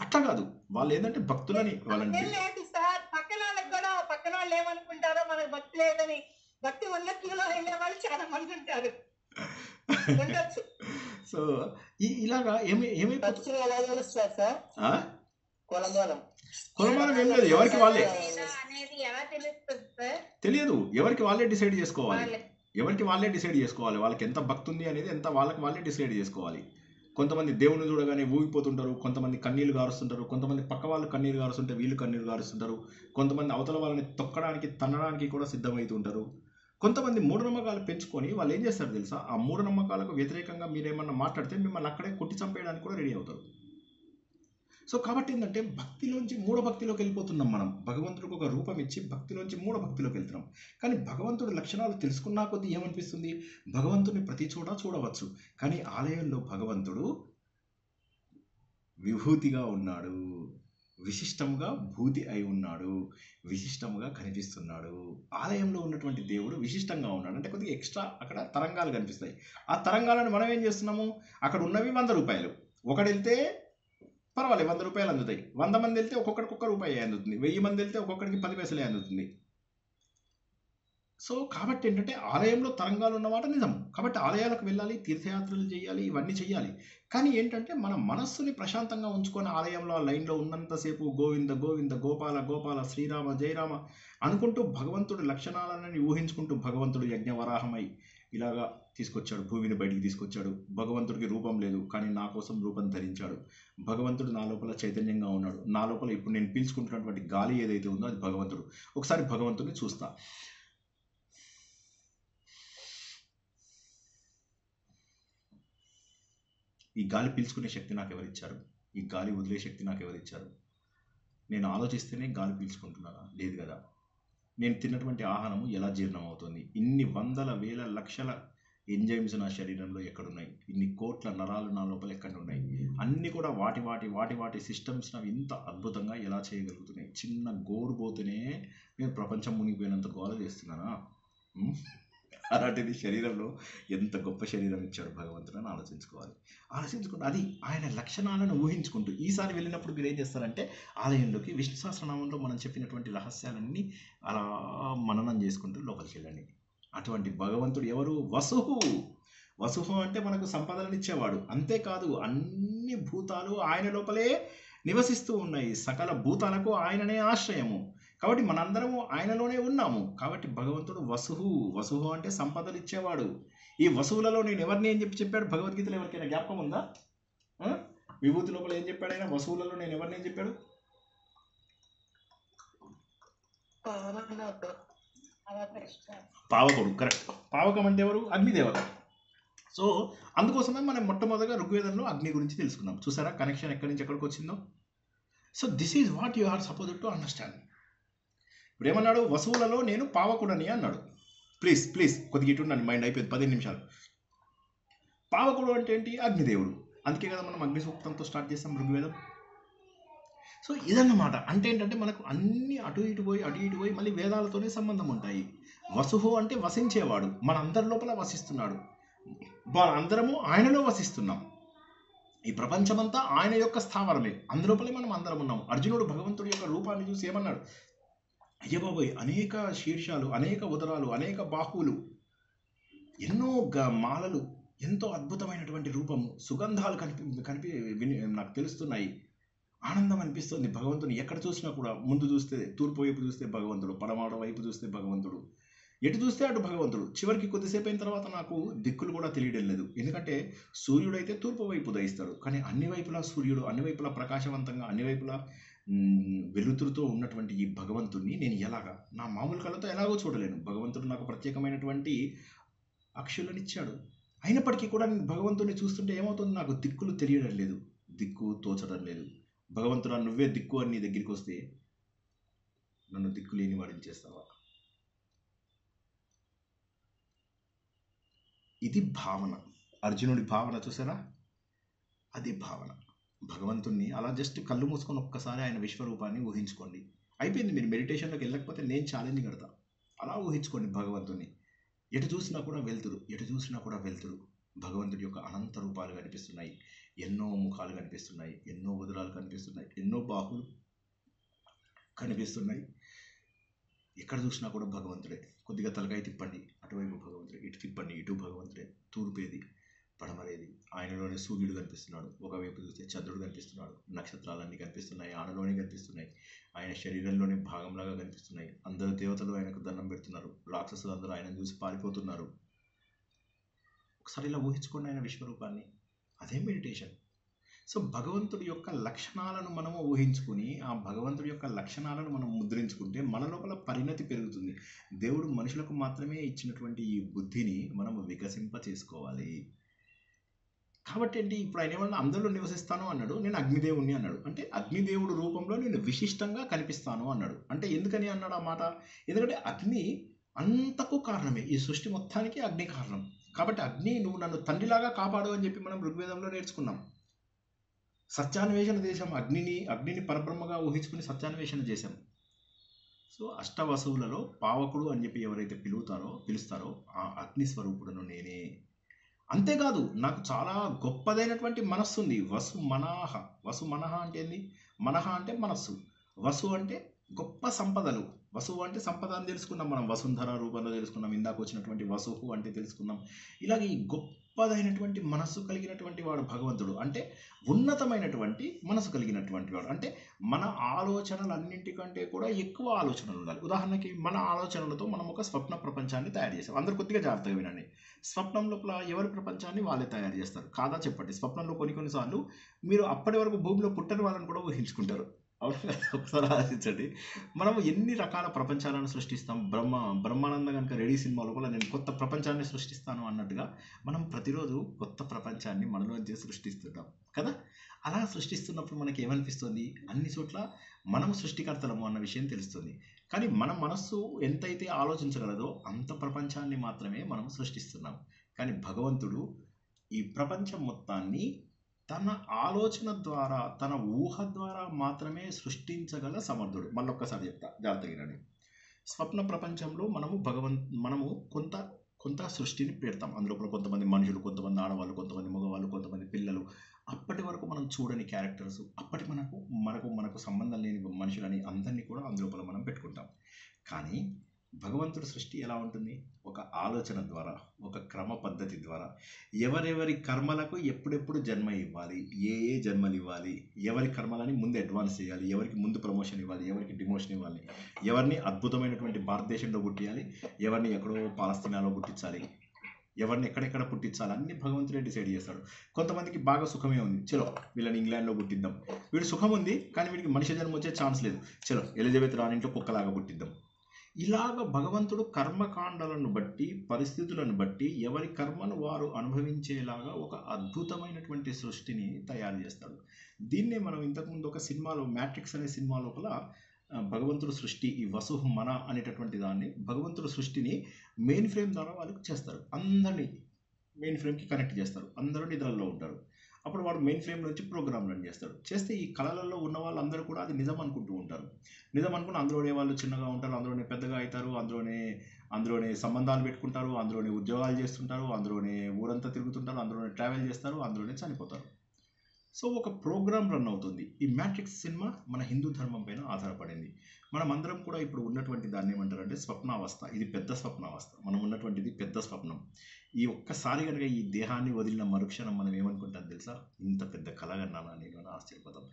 A: అట్లా కాదు, వాళ్ళు ఏంటంటే భక్తులని వాళ్ళని
C: లేదు సార్, పక్కన వాళ్ళకి కూడా పక్కన వాళ్ళు ఏమనుకుంటారో మనకు భక్తి లేదని. భక్తి ఉన్న క్యూలో వెళ్ళే వాళ్ళు చాలా మంది ఉంటారు.
A: సో ఇలాగా ఏమైపోతుంది కొలమానం ఏం లేదు, ఎవరికి వాళ్ళే తెలియదు. ఎవరికి వాళ్ళే డిసైడ్ చేసుకోవాలి. వాళ్ళకి ఎంత భక్తి ఉంది అనేది ఎంత వాళ్ళకి వాళ్ళే డిసైడ్ చేసుకోవాలి. కొంతమంది దేవుని చూడగానే ఊగిపోతుంటారు, కొంతమంది కన్నీళ్లు గారుస్తుంటారు, కొంతమంది పక్క వాళ్ళు కన్నీరు గారుస్తుంటే వీళ్ళు కన్నీరు గారుస్తుంటారు, కొంతమంది అవతల వాళ్ళని తొక్కడానికి తన్నడానికి కూడా సిద్ధమవుతుంటారు. కొంతమంది మూఢనమ్మకాలు పెంచుకొని వాళ్ళు ఏం చేస్తారు తెలుసా? ఆ మూఢనమ్మకాలకు వ్యతిరేకంగా మీరేమన్నా మాట్లాడితే మిమ్మల్ని అక్కడే కొట్టి చంపేయడానికి కూడా రెడీ అవుతారు. సో కాబట్టి ఏంటంటే భక్తిలోంచి మూఢ భక్తిలోకి వెళ్ళిపోతున్నాం మనం. భగవంతుడికి ఒక రూపం ఇచ్చి భక్తిలోంచి మూఢ భక్తిలోకి వెళ్తున్నాం. కానీ భగవంతుడి లక్షణాలు తెలుసుకున్నా కొద్దీ ఏమనిపిస్తుంది, భగవంతుడిని ప్రతి చోట చూడవచ్చు. కానీ ఆలయంలో భగవంతుడు విభూతిగా ఉన్నాడు, విశిష్టముగా భూతి అయి ఉన్నాడు, విశిష్టముగా కనిపిస్తున్నాడు. ఆలయంలో ఉన్నటువంటి దేవుడు విశిష్టంగా ఉన్నాడు. అంటే కొద్దిగా ఎక్స్ట్రా అక్కడ తరంగాలు కనిపిస్తాయి. ఆ తరంగాలను మనం ఏం చేస్తున్నాము, అక్కడ ఉన్నవి 100 రూపాయలు, ఒకడు వెళ్తే పర్వాలేదు 100 రూపాయలు అందుతాయి, 100 మంది వెళ్తే ఒక్కొక్కడికి ఒక్క రూపాయి అందుతుంది, 1000 మంది వెళ్తే ఒక్కొక్కడికి 10 పైసలే అందుతుంది. సో కాబట్టి ఏంటంటే ఆలయంలో తరంగాలు ఉన్నమాట నిజం. కాబట్టి ఆలయాలకు వెళ్ళాలి, తీర్థయాత్రలు చేయాలి, ఇవన్నీ చేయాలి. కానీ ఏంటంటే మన మనస్సుని ప్రశాంతంగా ఉంచుకొని ఆలయంలో ఆ లైన్లో ఉన్నంతసేపు గోవింద గోవింద గోపాల గోపాల శ్రీరామ జయరామ అనుకుంటూ భగవంతుడి లక్షణాలని ఊహించుకుంటూ భగవంతుడు యజ్ఞవరాహమై ఇలాగా తీసుకొచ్చాడు, భూమిని బయటికి తీసుకొచ్చాడు. భగవంతుడికి రూపం లేదు కానీ నా కోసం రూపం ధరించాడు. భగవంతుడు నా లోపల చైతన్యంగా ఉన్నాడు. నా లోపల ఇప్పుడు నేను పీల్చుకుంటున్నటువంటి గాలి ఏదైతే ఉందో అది భగవంతుడు. ఒకసారి భగవంతుడిని చూస్తా. ఈ గాలి పీల్చుకునే శక్తి నాకు ఎవరిచ్చారు, ఈ గాలి వదిలే శక్తి నాకు ఎవరిచ్చారు? నేను ఆలోచిస్తేనే గాలి పీల్చుకుంటున్నానా? లేదు కదా. నేను తిన్నటువంటి ఆహారము ఎలా జీర్ణం అవుతుంది? ఇన్ని వందల వేల లక్షల ఎంజైమ్స్ నా శరీరంలో ఎక్కడున్నాయి? ఇన్ని కోట్ల నరాలు నా లోపల ఎక్కడ ఉన్నాయి? అన్నీ కూడా వాటి వాటి వాటి వాటి సిస్టమ్స్ అవి ఇంత అద్భుతంగా ఎలా చేయగలుగుతున్నాయి? చిన్న గోరు పోతేనే నేను ప్రపంచం మునిగిపోయినంత గోల చేస్తున్నానా? అలాంటిది శరీరంలో ఎంత గొప్ప శరీరం ఇచ్చాడు భగవంతుడు అని ఆలోచించుకుంటూ అది ఆయన లక్షణాలను ఊహించుకుంటూ ఈసారి వెళ్ళినప్పుడు మీరు ఏం చేస్తారంటే ఆలయంలోకి విష్ణు సహస్రనామంలో మనం చెప్పినటువంటి రహస్యాలన్నీ అలా మననం చేసుకుంటూ లోపలికి వెళ్ళండి. అటువంటి భగవంతుడు ఎవరు? వసుహు అంటే మనకు సంపదలను ఇచ్చేవాడు. అంతేకాదు అన్ని భూతాలు ఆయన లోపలే నివసిస్తూ ఉన్నాయి. సకల భూతాలకు ఆయననే ఆశ్రయము. కాబట్టి మనందరము ఆయనలోనే ఉన్నాము. కాబట్టి భగవంతుడు వసుహు అంటే సంపదలు ఇచ్చేవాడు. ఈ వసువులలో నేను ఎవరిని ఏం చెప్పాడు భగవద్గీతలో? ఎవరికైనా జ్ఞాపకం ఉందా? విభూతి లోపల ఏం చెప్పాడు ఆయన? వసువులలో నేను ఎవరిని ఏం చెప్పాడు? పావకుడు. కరెక్ట్. పావకం అంటే ఎవరు? అగ్నిదేవత. సో అందుకోసమే మనం మొట్టమొదటిగా ఋగ్వేదంలో అగ్ని గురించి తెలుసుకున్నాం. చూసారా కనెక్షన్ ఎక్కడి నుంచి ఎక్కడికి వచ్చిందో? So this is what you are supposed to understand. ఇప్పుడు ఏమన్నాడు? వసువులలో నేను పావకుడని అన్నాడు. ప్లీజ్ కొద్దిగా ఇటు ఉండండి, మైండ్ అయిపోయింది 15 నిమిషాలు. పావకుడు అంటే ఏంటి? అగ్నిదేవుడు. అందుకే కదా మనం అగ్ని సూక్తంతో స్టార్ట్ చేస్తాం ఋగ్వేదం. సో ఇదన్నమాట. అంటే ఏంటంటే మనకు అన్ని అటు ఇటు పోయి మళ్ళీ వేదాలతోనే సంబంధం ఉంటాయి. వసుహు అంటే వసించేవాడు, మనందరి లోపల వసిస్తున్నాడు. అందరము ఆయనలో వసిస్తున్నాం. ఈ ప్రపంచమంతా ఆయన యొక్క స్థావరమే, అందులోపలే మనం అందరం ఉన్నాం. అర్జునుడు భగవంతుడి యొక్క రూపాన్ని చూసి ఏమన్నాడు? అయ్య బాబోయ్, అనేక శీర్షాలు, అనేక ఉదరాలు, అనేక బాహువులు, ఎన్నో మాలలు, ఎంతో అద్భుతమైనటువంటి రూపము, సుగంధాలు నాకు తెలుస్తున్నాయి. ఆనందం అనిపిస్తుంది భగవంతుని ఎక్కడ చూసినా కూడా. ముందు చూస్తే తూర్పు వైపు చూస్తే భగవంతుడు, పడమర వైపు చూస్తే భగవంతుడు, ఎటు చూస్తే అటు భగవంతుడు. చివరికి కొద్దిసేపు అయిన తర్వాత నాకు దిక్కులు కూడా తెలియడం లేదు. ఎందుకంటే సూర్యుడు అయితే తూర్పు వైపు ఉదయిస్తాడు, కానీ అన్ని వైపులా సూర్యుడు, అన్ని వైపులా ప్రకాశవంతంగా, అన్ని వైపులా వెలుతురుతో ఉన్నటువంటి ఈ భగవంతుడిని నేను ఎలాగా నా మామూలు కళ్ళతో ఎలాగో చూడలేను. భగవంతుడు నాకు ప్రత్యేకమైనటువంటి అక్షులను ఇచ్చాడు. అయినప్పటికీ కూడా నేను భగవంతుడిని చూస్తుంటే ఏమవుతుంది? నాకు దిక్కులు తెలియడం లేదు, దిక్కు తోచడం లేదు. భగవంతుడా నువ్వే దిక్కు అని నీ దగ్గరికి వస్తే నన్ను దిక్కు లేని వాడిని చేస్తావా? ఇది భావన. అర్జునుడి భావన చూసారా? అది భావన. భగవంతుణ్ణి అలా జస్ట్ కళ్ళు మూసుకొని ఒక్కసారి ఆయన విశ్వరూపాన్ని ఊహించుకోండి. అయిపోయింది. మీరు మెడిటేషన్లోకి వెళ్ళకపోతే నేను ఛాలెంజ్ కడతా. అలా ఊహించుకోండి భగవంతుణ్ణి. ఎటు చూసినా కూడా వెళ్తురు. భగవంతుడి యొక్క అనంత రూపాలు కనిపిస్తున్నాయి. ఎన్నో ముఖాలు కనిపిస్తున్నాయి, ఎన్నో ఉదరాలు కనిపిస్తున్నాయి, ఎన్నో బాహువులు కనిపిస్తున్నాయి. ఎక్కడ చూసినా కూడా భగవంతుడే. కొద్దిగా తలకాయ తిప్పండి, అటువైపు భగవంతుడే. ఇటు తిప్పండి, ఇటు భగవంతుడే. తూర్పేది, పడమరేది, ఆయనలోనే సూర్యుడు కనిపిస్తున్నాడు. ఒకవైపు చూస్తే చంద్రుడు కనిపిస్తున్నాడు. నక్షత్రాలన్నీ కనిపిస్తున్నాయి, ఆయనలోనే కనిపిస్తున్నాయి. ఆయన శరీరంలోనే భాగంలాగా కనిపిస్తున్నాయి. అందరూ దేవతలు ఆయనకు దండం పెడుతున్నారు. రాక్షసులు అందరూ ఆయన చూసి పారిపోతున్నారు. ఒకసారి ఇలా ఊహించుకోండి ఆయన విశ్వరూపాన్ని. అదే మెడిటేషన్. సో భగవంతుడి యొక్క లక్షణాలను మనము ఊహించుకుని ఆ భగవంతుడి యొక్క లక్షణాలను మనం ముద్రించుకుంటే మన లోపల పరిణతి పెరుగుతుంది. దేవుడు మనుషులకు మాత్రమే ఇచ్చినటువంటి ఈ బుద్ధిని మనము వికసింప చేసుకోవాలి. కాబట్టి ఏంటి ఇప్పుడు ఆయన ఏమన్నా అందరిలో నివసిస్తాను అన్నాడు, నేను అగ్నిదేవుణ్ణి అన్నాడు. అంటే అగ్నిదేవుడు రూపంలో నేను విశిష్టంగా కనిపిస్తాను అన్నాడు. అంటే ఎందుకని అన్నాడు ఆ మాట? ఎందుకంటే అగ్ని అంతకు కారణమే, ఈ సృష్టి మొత్తానికి అగ్ని కారణం. కాబట్టి అగ్ని నువ్వు నన్ను తండ్రిలాగా కాపాడు అని చెప్పి మనం ఋగ్వేదంలో నేర్చుకున్నాం. సత్యాన్వేషణ చేశాం, అగ్నిని పరబ్రహ్మగా ఊహించుకుని సత్యాన్వేషణ చేశాం. సో అష్టవసువులలో పావకుడు అని చెప్పి ఎవరైతే పిలుస్తారో ఆ అగ్ని స్వరూపుడును నేనే. అంతేకాదు నాకు చాలా గొప్పదైనటువంటి మనస్సు ఉంది. వసు మనహ అంటే ఏంది? మనహ అంటే మనస్సు, వసు అంటే గొప్ప సంపదలు. వసువు అంటే సంపద అని తెలుసుకున్నాం మనం, వసుంధర రూపంలో తెలుసుకున్నాం, ఇందాక వచ్చినటువంటి వసువు అంటే తెలుసుకున్నాం. ఇలాగ ఈ గొప్పదైనటువంటి మనస్సు కలిగినటువంటి వాడు భగవంతుడు. అంటే ఉన్నతమైనటువంటి మనసు కలిగినటువంటి వాడు. అంటే మన ఆలోచనలన్నింటికంటే కూడా ఎక్కువ ఆలోచనలు ఉండాలి. ఉదాహరణకి మన ఆలోచనలతో మనం ఒక స్వప్న ప్రపంచాన్ని తయారు చేస్తాం. అందరూ కొద్దిగా జాగ్రత్తగా వినండి. స్వప్నం లోపల ఎవరి ప్రపంచాన్ని వాళ్ళే తయారు చేస్తారు కాదా చెప్పండి? స్వప్నంలో కొన్నిసార్లు మీరు అప్పటి వరకు భూమిలో పుట్టని వాళ్ళని కూడా ఊహించుకుంటారు. అవును కదా? ఒకసారి ఆలోచించండి. మనము ఎన్ని రకాల ప్రపంచాలను సృష్టిస్తాం. బ్రహ్మానంద కనుక రెడీ సినిమా లోపల నేను కొత్త ప్రపంచాన్ని సృష్టిస్తాను అన్నట్టుగా మనం ప్రతిరోజు కొత్త ప్రపంచాన్ని మనలోంచి సృష్టిస్తుంటాం కదా. అలా సృష్టిస్తున్నప్పుడు మనకి ఏమనిపిస్తుంది? అన్ని చోట్ల మనం సృష్టికర్తలము అన్న విషయం తెలుస్తుంది. కానీ మన మనస్సు ఎంతైతే ఆలోచించగలదో అంత ప్రపంచాన్ని మాత్రమే మనం సృష్టిస్తున్నాం. కానీ భగవంతుడు ఈ ప్రపంచం మొత్తాన్ని తన ఆలోచన ద్వారా, తన ఊహ ద్వారా మాత్రమే సృష్టించగల సమర్థుడు. మళ్ళొక్కసారి చెప్తా, జాగ్రత్తగా వినండి. స్వప్న ప్రపంచంలో మనము కొంత సృష్టిని పెడతాం. అందులో కొంతమంది మనుషులు, కొంతమంది ఆడవాళ్ళు, కొంతమంది మగవాళ్ళు, కొంతమంది పిల్లలు, అప్పటి వరకు మనం చూడని క్యారెక్టర్స్, అప్పటి మనకు సంబంధం లేని మనుషులని అందరినీ కూడా అందులోపల మనం పెట్టుకుంటాం. కానీ భగవంతుడి సృష్టి ఎలా ఉంటుంది? ఒక ఆలోచన ద్వారా, ఒక క్రమ పద్ధతి ద్వారా, ఎవరెవరి కర్మలకు ఎప్పుడెప్పుడు జన్మ ఇవ్వాలి, ఏ జన్మలు ఇవ్వాలి, ఎవరి కర్మలని ముందు అడ్వాన్స్ చేయాలి, ఎవరికి ముందు ప్రమోషన్ ఇవ్వాలి, ఎవరికి డిమోషన్ ఇవ్వాలి, ఎవరిని అద్భుతమైనటువంటి భారతదేశంలో పుట్టియాలి, ఎవరిని ఎక్కడో పాలస్తీనాలో పుట్టించాలి, ఎవరిని ఎక్కడెక్కడ పుట్టించాలి, అన్ని భగవంతుడే డిసైడ్ చేస్తాడు. కొంతమందికి బాగా సుఖమే ఉంది, చలో వీళ్ళని ఇంగ్లాండ్లో పుట్టిద్దాం. వీడు సుఖం ఉంది కానీ వీడికి మనిషి జన్మ వచ్చే ఛాన్స్ లేదు, చలో ఎలిజబెత్ రాణింట్లో కుక్కలాగా పుట్టిద్దాం. ఇలాగ భగవంతుడు కర్మకాండలను బట్టి, పరిస్థితులను బట్టి ఎవరి కర్మను వారు అనుభవించేలాగా ఒక అద్భుతమైనటువంటి సృష్టిని తయారు చేస్తాడు. దీన్నే మనం ఇంతకుముందు ఒక సినిమాలో, మ్యాట్రిక్స్ అనే సినిమా లోపల భగవంతుడు సృష్టి, ఈ వసుహు మన అనేటటువంటి దాన్ని, భగవంతుడు సృష్టిని మెయిన్ ఫ్రేమ్ ద్వారా వాళ్ళకి చేస్తారు. అందరినీ మెయిన్ ఫ్రేమ్కి కనెక్ట్ చేస్తారు. అందరూ నిద్రల్లో ఉంటారు. అప్పుడు వాడు మెయిన్ ఫ్రేమ్ నుంచి ప్రోగ్రామ్ రన్ చేస్తే ఈ కళలలో ఉన్న వాళ్ళందరూ కూడా అది నిజం అనుకుంటూ ఉంటారు. నిజం అనుకుని అందులోనే వాళ్ళు చిన్నగా ఉంటారు, అందులోనే పెద్దగా అవుతారు, అందులోనే సంబంధాలు పెట్టుకుంటారు, అందులోనే ఉద్యోగాలు చేస్తుంటారు, అందులోనే ఊరంతా తిరుగుతుంటారు, అందులోనే ట్రావెల్ చేస్తారు, అందులోనే చనిపోతారు. సో ఒక ప్రోగ్రామ్ రన్ అవుతుంది. ఈ మ్యాట్రిక్స్ సినిమా మన హిందూ ధర్మం పైన ఆధారపడింది. మనం అందరం కూడా ఇప్పుడు ఉన్నటువంటి దాన్ని ఏమంటారంటే స్వప్నావస్థ. ఇది పెద్ద స్వప్నావస్థ. మనం ఉన్నటువంటిది పెద్ద స్వప్నం. ఈ ఒక్కసారి కనుక ఈ దేహాన్ని వదిలిన మరుక్షణం మనం ఏమనుకుంటాం తెలుసా? ఇంత పెద్ద కళ కన్నానా నేను అని ఆశ్చర్యపోతాం.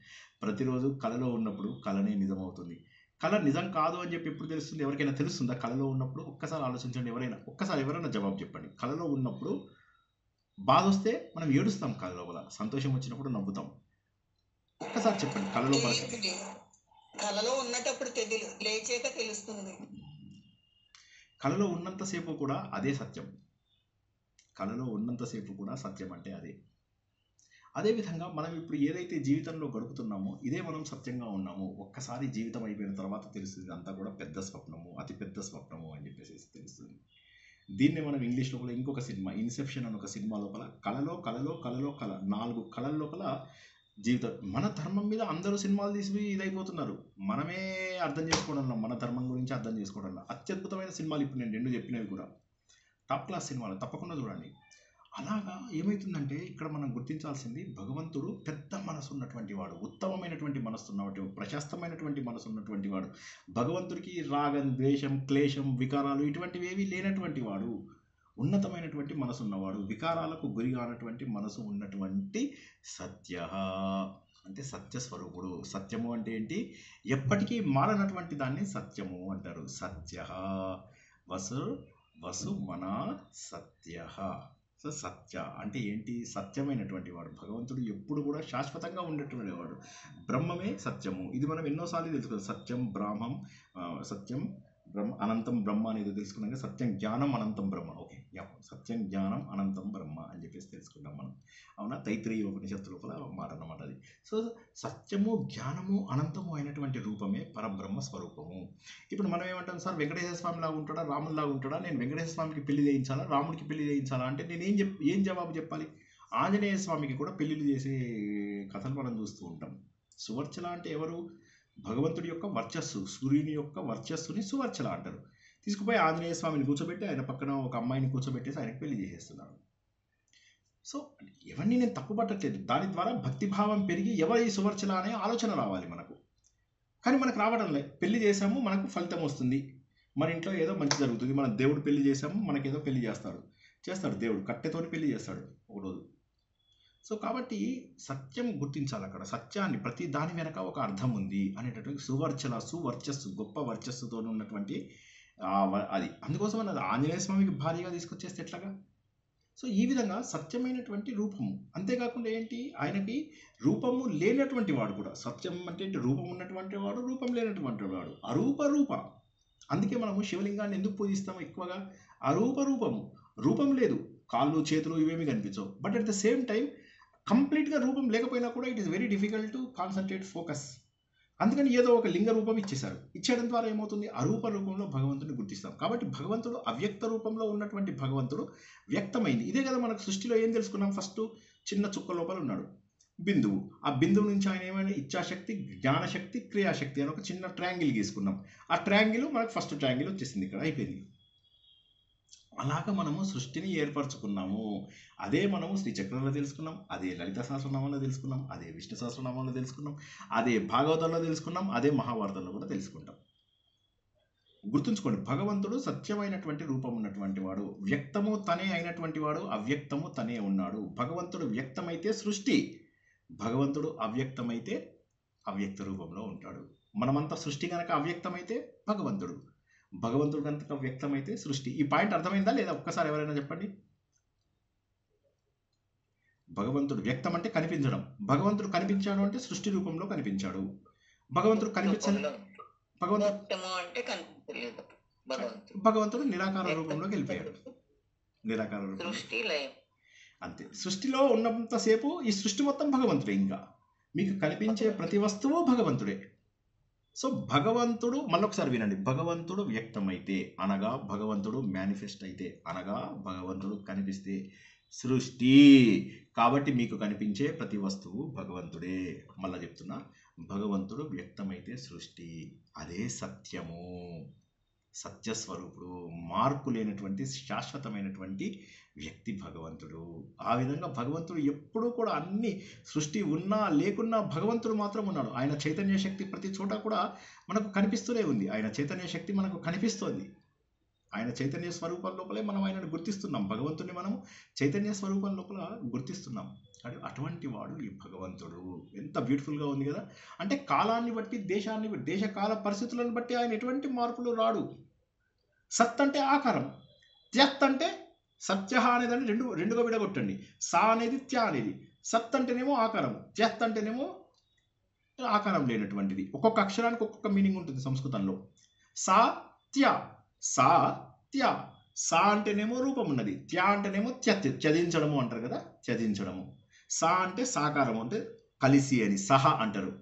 A: ప్రతిరోజు కళలో ఉన్నప్పుడు కళనే నిజమవుతుంది. కళ నిజం కాదు అని చెప్పి ఎప్పుడు తెలుస్తుంది? ఎవరికైనా తెలుస్తుందా? కళలో ఉన్నప్పుడు ఒక్కసారి ఆలోచించండి. ఎవరైనా జవాబు చెప్పండి. కళలో ఉన్నప్పుడు బాధ వస్తే మనం ఏడుస్తాం, కళ లోపల సంతోషం వచ్చినప్పుడు నవ్వుతాం. ఒక్కసారి చెప్పండి కళలో పరిస్థితి.
C: కళలో ఉన్నప్పుడు లేచాక తెలుస్తుంది.
A: కళలో ఉన్నంతసేపు కూడా అదే సత్యం. కళలో ఉన్నంతసేపు కూడా సత్యం అంటే అదే. అదేవిధంగా మనం ఇప్పుడు ఏదైతే జీవితంలో గడుపుతున్నామో ఇదే మనం సత్యంగా ఉన్నాము. ఒక్కసారి జీవితం అయిపోయిన తర్వాత తెలుస్తుంది అంతా కూడా పెద్ద స్వప్నము, అతి పెద్ద స్వప్నము అని చెప్పేసి తెలుస్తుంది. దీన్ని మనం ఇంగ్లీష్ లోపల ఇంకొక సినిమా ఇన్సెప్షన్ అని ఒక సినిమా లోపల కళ 4 కళల లోపల జీవితం. మన ధర్మం మీద అందరూ సినిమాలు తీసి ఇదైపోతున్నారు. మనమే అర్థం చేసుకోవడం, మన ధర్మం గురించి అర్థం చేసుకోవడం. అత్యద్భుతమైన సినిమాలు ఇప్పుడు నేను 2 చెప్పినవి కూడా టాప్ క్లాస్ సినిమాలు, తప్పకుండా చూడండి. అలాగా ఏమవుతుందంటే ఇక్కడ మనం గుర్తించాల్సింది భగవంతుడు పెద్ద మనసు ఉన్నటువంటి వాడు, ఉత్తమమైనటువంటి మనసు ఉన్నటువంటి, ప్రశస్తమైనటువంటి మనసు ఉన్నటువంటి వాడు. భగవంతుడికి రాగం, ద్వేషం, క్లేశం, వికారాలు ఇటువంటివి ఏవి లేనటువంటి వాడు. ఉన్నతమైనటువంటి మనసు ఉన్నవాడు, వికారాలకు గురి కానటువంటి మనసు ఉన్నటువంటి సత్య అంటే సత్యస్వరూపుడు. సత్యము అంటే ఏంటి? ఎప్పటికీ మారనటువంటి దాన్ని సత్యము అంటారు. సత్య వసు మన సత్య. సో సత్య అంటే ఏంటి? సత్యమైనటువంటి వాడు. భగవంతుడు ఎప్పుడు కూడా శాశ్వతంగా ఉండేటువంటి వాడు. బ్రహ్మమే సత్యము. ఇది మనం ఎన్నోసార్లు తెలుసుకోవాలి. సత్యం అనంతం బ్రహ్మ అనేది తెలుసుకున్నాక సత్యం జ్ఞానం అనంతం బ్రహ్మ. ఓకే, సత్యం జ్ఞానం అనంతం బ్రహ్మ అని చెప్పేసి తెలుసుకున్నాం మనం. అవునా, తైత్రీయ ఉపనిషత్తు లోపల మాట అన్నమాట అది. సో సత్యము జ్ఞానము అనంతము అయినటువంటి రూపమే పరబ్రహ్మ స్వరూపము. ఇప్పుడు మనం ఏమంటాం, సార్ వెంకటేశ్వర స్వామి లాగా ఉంటాడా, రాములాగా ఉంటాడా, నేను వెంకటేశ్వర స్వామికి పెళ్లి చేయించాలా, రాముడికి పెళ్లి చేయించాలా అంటే నేను ఏం జవాబు చెప్పాలి? ఆంజనేయ స్వామికి కూడా పెళ్లిళ్ళు చేసే కథలు మనం చూస్తూ ఉంటాం. సువర్చల అంటే ఎవరు? భగవంతుడి యొక్క వర్చస్సు, సూర్యుని యొక్క వర్చస్సుని సువర్చల అంటారు. తీసుకుపోయి ఆంజనేయ స్వామిని కూర్చోబెట్టి ఆయన పక్కన ఒక అమ్మాయిని కూర్చోబెట్టేసి ఆయనకు పెళ్లి చేసేస్తున్నారు. సో ఎవరిని నేను తప్పు పట్టట్లేదు, దాని ద్వారా భక్తిభావం పెరిగి ఎవరి సువర్చల అనే ఆలోచన రావాలి మనకు. కానీ మనకు రావడం లేదు. పెళ్లి చేసాము, మనకు ఫలితం వస్తుంది, మన ఇంట్లో ఏదో మంచి జరుగుతుంది. మనం దేవుడు పెళ్లి చేసాము, మనకేదో పెళ్లి చేస్తాడు దేవుడు, కట్టెతోని పెళ్లి చేస్తాడు ఒకరోజు. సో కాబట్టి సత్యం గుర్తించాలి. అక్కడ సత్యాన్ని ప్రతి దాని వెనక ఒక అర్థం ఉంది అనేటటువంటి సువర్చస్సు, గొప్ప వర్చస్సుతో ఉన్నటువంటి అది. అందుకోసం అన్నది ఆంజనేయ స్వామికి భారీగా తీసుకొచ్చేస్తే ఎట్లాగా? సో ఈ విధంగా సత్యమైనటువంటి రూపము. అంతేకాకుండా ఏంటి, ఆయనకి రూపము లేనటువంటి వాడు కూడా. సత్యం అంటే రూపం ఉన్నటువంటి వాడు, రూపం లేనటువంటి వాడు, రూప. అందుకే మనము శివలింగాన్ని ఎందుకు పూజిస్తాము ఎక్కువగా? రూపము. రూపం లేదు, కాళ్ళు చేతులు ఇవేమి కనిపించవు. But at the same time కంప్లీట్గా రూపం లేకపోయినా కూడా it is very difficult to concentrate, focus. అందుకని ఏదో ఒక లింగ రూపం ఇచ్చేయడం ద్వారా ఏమవుతుంది, అరూప రూపంలో భగవంతుడిని గుర్తిస్తాం. కాబట్టి భగవంతుడు అవ్యక్త రూపంలో ఉన్నటువంటి భగవంతుడు వ్యక్తమైంది. ఇదే కదా మనకు సృష్టిలో ఏం తెలుసుకున్నాం? ఫస్ట్ చిన్న చుక్క లోపల ఉన్నాడు బిందువు. ఆ బిందువు నుంచి ఆయన ఏమైనా ఇచ్ఛాశక్తి, జ్ఞానశక్తి, క్రియాశక్తి అని ఒక చిన్న ట్రయాంగిల్ గీసుకున్నాం. ఆ ట్రయాంగిల్ మనకు ఫస్ట్ ట్రయాంగిల్ వచ్చేసింది, ఇక్కడ అయిపోయింది. అలాగా మనము సృష్టిని ఏర్పరచుకున్నాము. అదే మనము శ్రీచక్రంలో తెలుసుకున్నాం, అదే లలిత సహస్రనామంలో తెలుసుకున్నాం, అదే విష్ణు సహస్రనామంలో తెలుసుకున్నాం, అదే భాగవతంలో తెలుసుకున్నాం, అదే మహాభారతంలో కూడా తెలుసుకుంటాం. గుర్తుంచుకోండి, భగవంతుడు సత్యమైనటువంటి రూపం ఉన్నటువంటి వాడు, వ్యక్తము తనే అయినటువంటి వాడు, అవ్యక్తము తనే ఉన్నాడు. భగవంతుడు వ్యక్తమైతే సృష్టి, భగవంతుడు అవ్యక్తమైతే అవ్యక్త రూపంలో ఉంటాడు. మనమంతా సృష్టి కనుక అవ్యక్తమైతే భగవంతుడు కనుక వ్యక్తమైతే సృష్టి. ఈ పాయింట్ అర్థమైందా లేదా? ఒక్కసారి ఎవరైనా చెప్పండి. భగవంతుడు వ్యక్తం అంటే కనిపించడం, భగవంతుడు కనిపించాడు అంటే సృష్టి రూపంలో కనిపించాడు. భగవంతుడు భగవంతుడు నిరాకార రూపంలోకి వెళ్ళిపోయాడు. నిరాకార రూపం అంతే. సృష్టిలో ఉన్నంతసేపు ఈ సృష్టి మొత్తం భగవంతుడే. ఇంకా మీకు కనిపించే ప్రతి వస్తువు భగవంతుడే. సో భగవంతుడు, మళ్ళొకసారి వినండి, భగవంతుడు వ్యక్తమైతే అనగా భగవంతుడు మేనిఫెస్ట్ అయితే అనగా భగవంతుడు కనిపిస్తే సృష్టి. కాబట్టి మీకు కనిపించే ప్రతి వస్తువు భగవంతుడే. మళ్ళా చెప్తున్నా, భగవంతుడు వ్యక్తమైతే సృష్టి, అదే సత్యము, సత్యస్వరూపుడు, మార్పు లేనటువంటి శాశ్వతమైనటువంటి వ్యక్తి భగవంతుడు. ఆ విధంగా భగవంతుడు ఎప్పుడూ కూడా అన్ని సృష్టి ఉన్నా లేకున్నా భగవంతుడు మాత్రం ఉన్నాడు. ఆయన చైతన్య శక్తి ప్రతి చోట కూడా మనకు కనిపిస్తూనే ఉంది. ఆయన చైతన్య శక్తి మనకు కనిపిస్తోంది. ఆయన చైతన్య స్వరూపం లోపలే మనం ఆయనను గుర్తిస్తున్నాం. భగవంతుడిని మనం చైతన్య స్వరూపం లోపల గుర్తిస్తున్నాం. అటువంటి వాడు ఈ భగవంతుడు. ఎంత బ్యూటిఫుల్గా ఉంది కదా. అంటే కాలాన్ని బట్టి, దేశకాల పరిస్థితులను బట్టి ఆయన ఎటువంటి మార్పులు రాడు. సత్ అంటే ఆకారం, త్యత్ అంటే సత్య అనేదాన్ని రెండుగా విడగొట్టండి. సా అనేది త్యా అనేది. సత్ అంటేనేమో ఆకారం, త్యత్ అంటేనేమో ఆకారం లేనటువంటిది. ఒక్కొక్క అక్షరానికి ఒక్కొక్క మీనింగ్ ఉంటుంది సంస్కృతంలో. సా త్యా, సా త్యా. సా అంటేనేమో రూపం ఉన్నది, త్యా అంటేనేమో త్యత్, త్యజించడము అంటారు కదా, త్యజించడము. సా అంటే సాకారం, అంటే కలిసి అని, సహ అంటారు.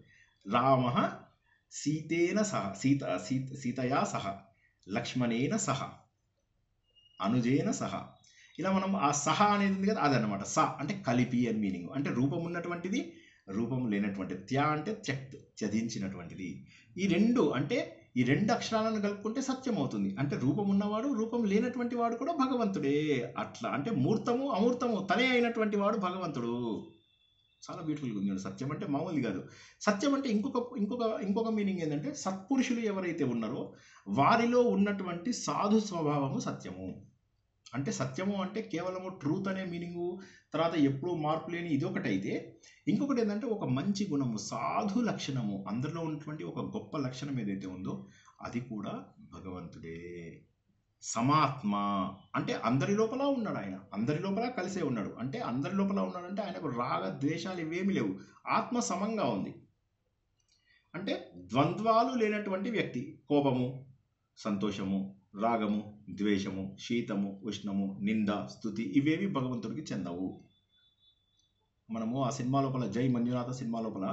A: రామ సీతేన సహ, సీతయా సహ, లక్ష్మణేన సహ, అనుజేన సహ. ఇలా మనం ఆ సహ అనేది ఉంది కదా, అదనమాట. స అంటే కలిపి అని మీనింగ్. అంటే రూపం ఉన్నటువంటిది, రూపం లేనటువంటిది. త్యా అంటే త్యక్త్, త్యజించినటువంటిది. ఈ రెండు అక్షరాలను కలుపుకుంటే సత్యం అవుతుంది. అంటే రూపం ఉన్నవాడు, రూపం లేనటువంటి వాడు కూడా భగవంతుడే. అట్లా అంటే మూర్తము అమూర్తము తనే అయినటువంటి వాడు భగవంతుడు. చాలా బ్యూటిఫుల్గా ఉంది. సత్యం అంటే మామూలు కాదు. సత్యం అంటే ఇంకొక మీనింగ్ ఏంటంటే, సత్పురుషులు ఎవరైతే ఉన్నారో వారిలో ఉన్నటువంటి సాధు స్వభావము సత్యము. అంటే సత్యము అంటే కేవలము ట్రూత్ అనే మీనింగు, తర్వాత ఎప్పుడూ మార్పు లేని ఇదొకటైతే, ఇంకొకటి ఏంటంటే ఒక మంచి గుణము, సాధు లక్షణము, అందరిలో ఉన్నటువంటి ఒక గొప్ప లక్షణం ఏదైతే ఉందో అది కూడా భగవంతుడే. సమాత్మ అంటే అందరి లోపల ఉన్నాడు ఆయన, అందరి లోపల కలిసే ఉన్నాడు. అంటే అందరి లోపల ఉన్నాడంటే ఆయనకు రాగ ద్వేషాలు ఇవేమీ లేవు, ఆత్మ సమంగా ఉంది. అంటే ద్వంద్వాలు లేనటువంటి వ్యక్తి. కోపము, సంతోషము, రాగము, ద్వేషము, శీతము, ఉష్ణము, నింద, స్తుతి ఇవేవి భగవంతుడికి చెందవు. మనము ఆ సినిమా లోపల జై మంజునాథ సినిమా లోపల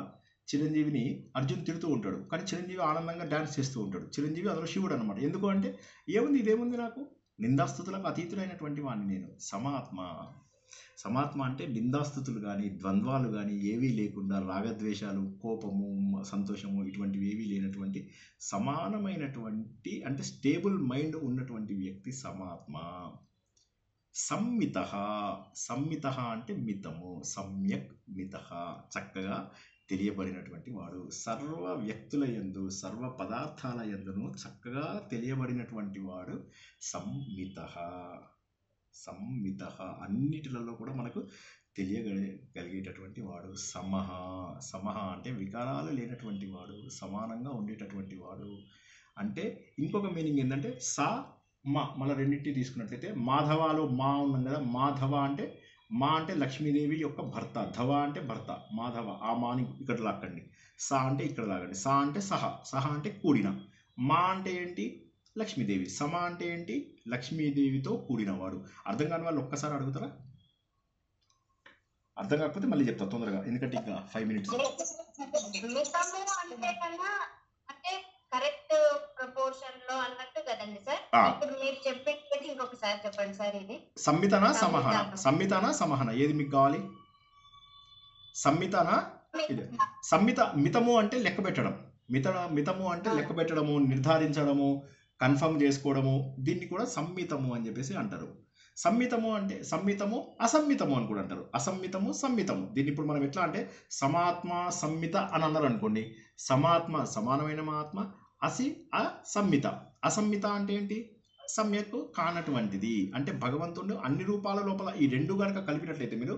A: చిరంజీవిని అర్జున్ తిడుతూ ఉంటాడు, కానీ చిరంజీవి ఆనందంగా డ్యాన్స్ చేస్తూ ఉంటాడు. చిరంజీవి అందులో శివుడు అనమాట. ఎందుకు అంటే ఏముంది, ఇదేముంది, నాకు నిందాస్తుతులకు అతీతులైనటువంటి వాడిని నేను. సమాత్మ. సమాత్మ అంటే నిందాస్తుతులు కానీ ద్వంద్వాలు కానీ ఏవీ లేకుండా, రాగద్వేషాలు, కోపము, సంతోషము ఇటువంటివి ఏవీ లేనటువంటి సమానమైనటువంటి అంటే స్టేబుల్ మైండ్ ఉన్నటువంటి వ్యక్తి సమాత్మ. సంమిత. సంమిత అంటే మితము, సమ్యక్ మిత, చక్కగా తెలియబడినటువంటి వాడు. సర్వ వ్యక్తుల యందు, సర్వ పదార్థాల యందును చక్కగా తెలియబడినటువంటి వాడు సంమిత. సంమిత అన్నిటిలలో కూడా మనకు తెలియగలిగేటటువంటి వాడు. సమహ. సమహ అంటే వికారాలు లేనటువంటి వాడు, సమానంగా ఉండేటటువంటి వాడు. అంటే ఇంకొక మీనింగ్ ఏంటంటే సా మా, మన రెండింటిని తీసుకున్నట్లయితే మాధవాలో మా ఉన్నాం కదా, మాధవ అంటే మా అంటే లక్ష్మీదేవి యొక్క భర్త, ధవ అంటే భర్త, మాధవ. ఆ మాని ఇక్కడ లాక్కండి, సా అంటే ఇక్కడ లాగండి. సా అంటే సహ, సహ అంటే కూడిన. మా అంటే ఏంటి, లక్ష్మీదేవి. సమ అంటే ఏంటి, లక్ష్మీదేవితో కూడినవాడు. అర్థం కాని వాళ్ళు ఒక్కసారి అడుగుతారా? అర్థం కాకపోతే మళ్ళీ చెప్తా తొందరగా, ఎందుకంటే ఇంకా 5 minutes.
B: మితము అంటే కన్నా అంటే కరెక్ట్ ప్రపోర్షన్ లో అన్నట్టు కదండి సార్. ఇప్పుడు మీరు చెప్పేది ఇంకొకసారి చెప్పండి సార్. ఇది
A: సంమితనా సమహన? సంమితనా సమహన ఏది మీకు కావాలి? సంమితనా? ఇది సంమిత. మితము అంటే లెక్క పెట్టడం. మితము అంటే లెక్క పెట్టడము, నిర్ధారించడము, కన్ఫర్మ్ చేసుకోవడము. దీన్ని కూడా సంమితము అని చెప్పేసి అంటారు. సంమితము అంటే సంమితము, అసమ్మితము అని కూడా అంటారు. అసమ్మితము, సంమితము. దీన్ని ఇప్పుడు మనం ఎట్లా అంటే సమాత్మ సంమిత అని అన్నారు అనుకోండి. సమాత్మ సమానమైన ఆత్మ, అసమ్మిత. అసమ్మిత అంటే ఏంటి, సమ్యక్ కానటువంటిది. అంటే భగవంతుడు అన్ని రూపాల లోపల ఈ రెండు కనుక కలిపినట్లయితే మీరు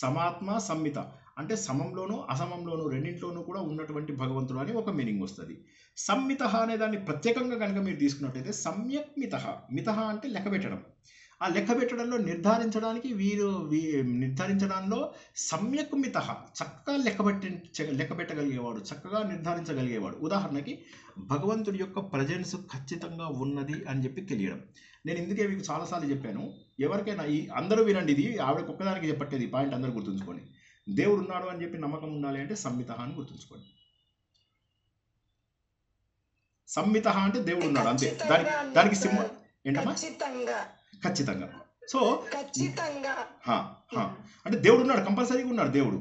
A: సమాత్మ సంమిత అంటే సమంలోనూ అసమంలోనూ రెండింటిలోనూ కూడా ఉన్నటువంటి భగవంతుడు అని ఒక మీనింగ్ వస్తుంది. సంమిత అనే దాన్ని ప్రత్యేకంగా కనుక మీరు తీసుకున్నట్లయితే సమ్యక్ మిత. మిత అంటే లెక్క పెట్టడం. ఆ లెక్క పెట్టడంలో నిర్ధారించడానికి నిర్ధారించడంలో సమ్యక్ మిత, చక్కగా లెక్క పెట్టగలిగేవాడు, చక్కగా నిర్ధారించగలిగేవాడు. ఉదాహరణకి భగవంతుడి యొక్క ప్రజెన్స్ ఖచ్చితంగా ఉన్నది అని చెప్పి తెలియడం. నేను ఇందుకే మీకు చాలాసార్లు చెప్పాను, ఎవరికైనా ఈ అందరూ వినండి, ఇది ఆవిడకి ఒక్కదానికి చెప్పట్టేది పాయింట్, అందరూ గుర్తుంచుకోండి. దేవుడు ఉన్నాడు అని చెప్పి నమ్మకం ఉండాలి అంటే సంమిత అని గుర్తుంచుకోండి. సంమిత అంటే దేవుడు ఉన్నాడు అంతే. దానికి సింహం ఏంటమ్మా? ఖచ్చితంగా. సో అంటే దేవుడు ఉన్నాడు, కంపల్సరీగా ఉన్నాడు దేవుడు.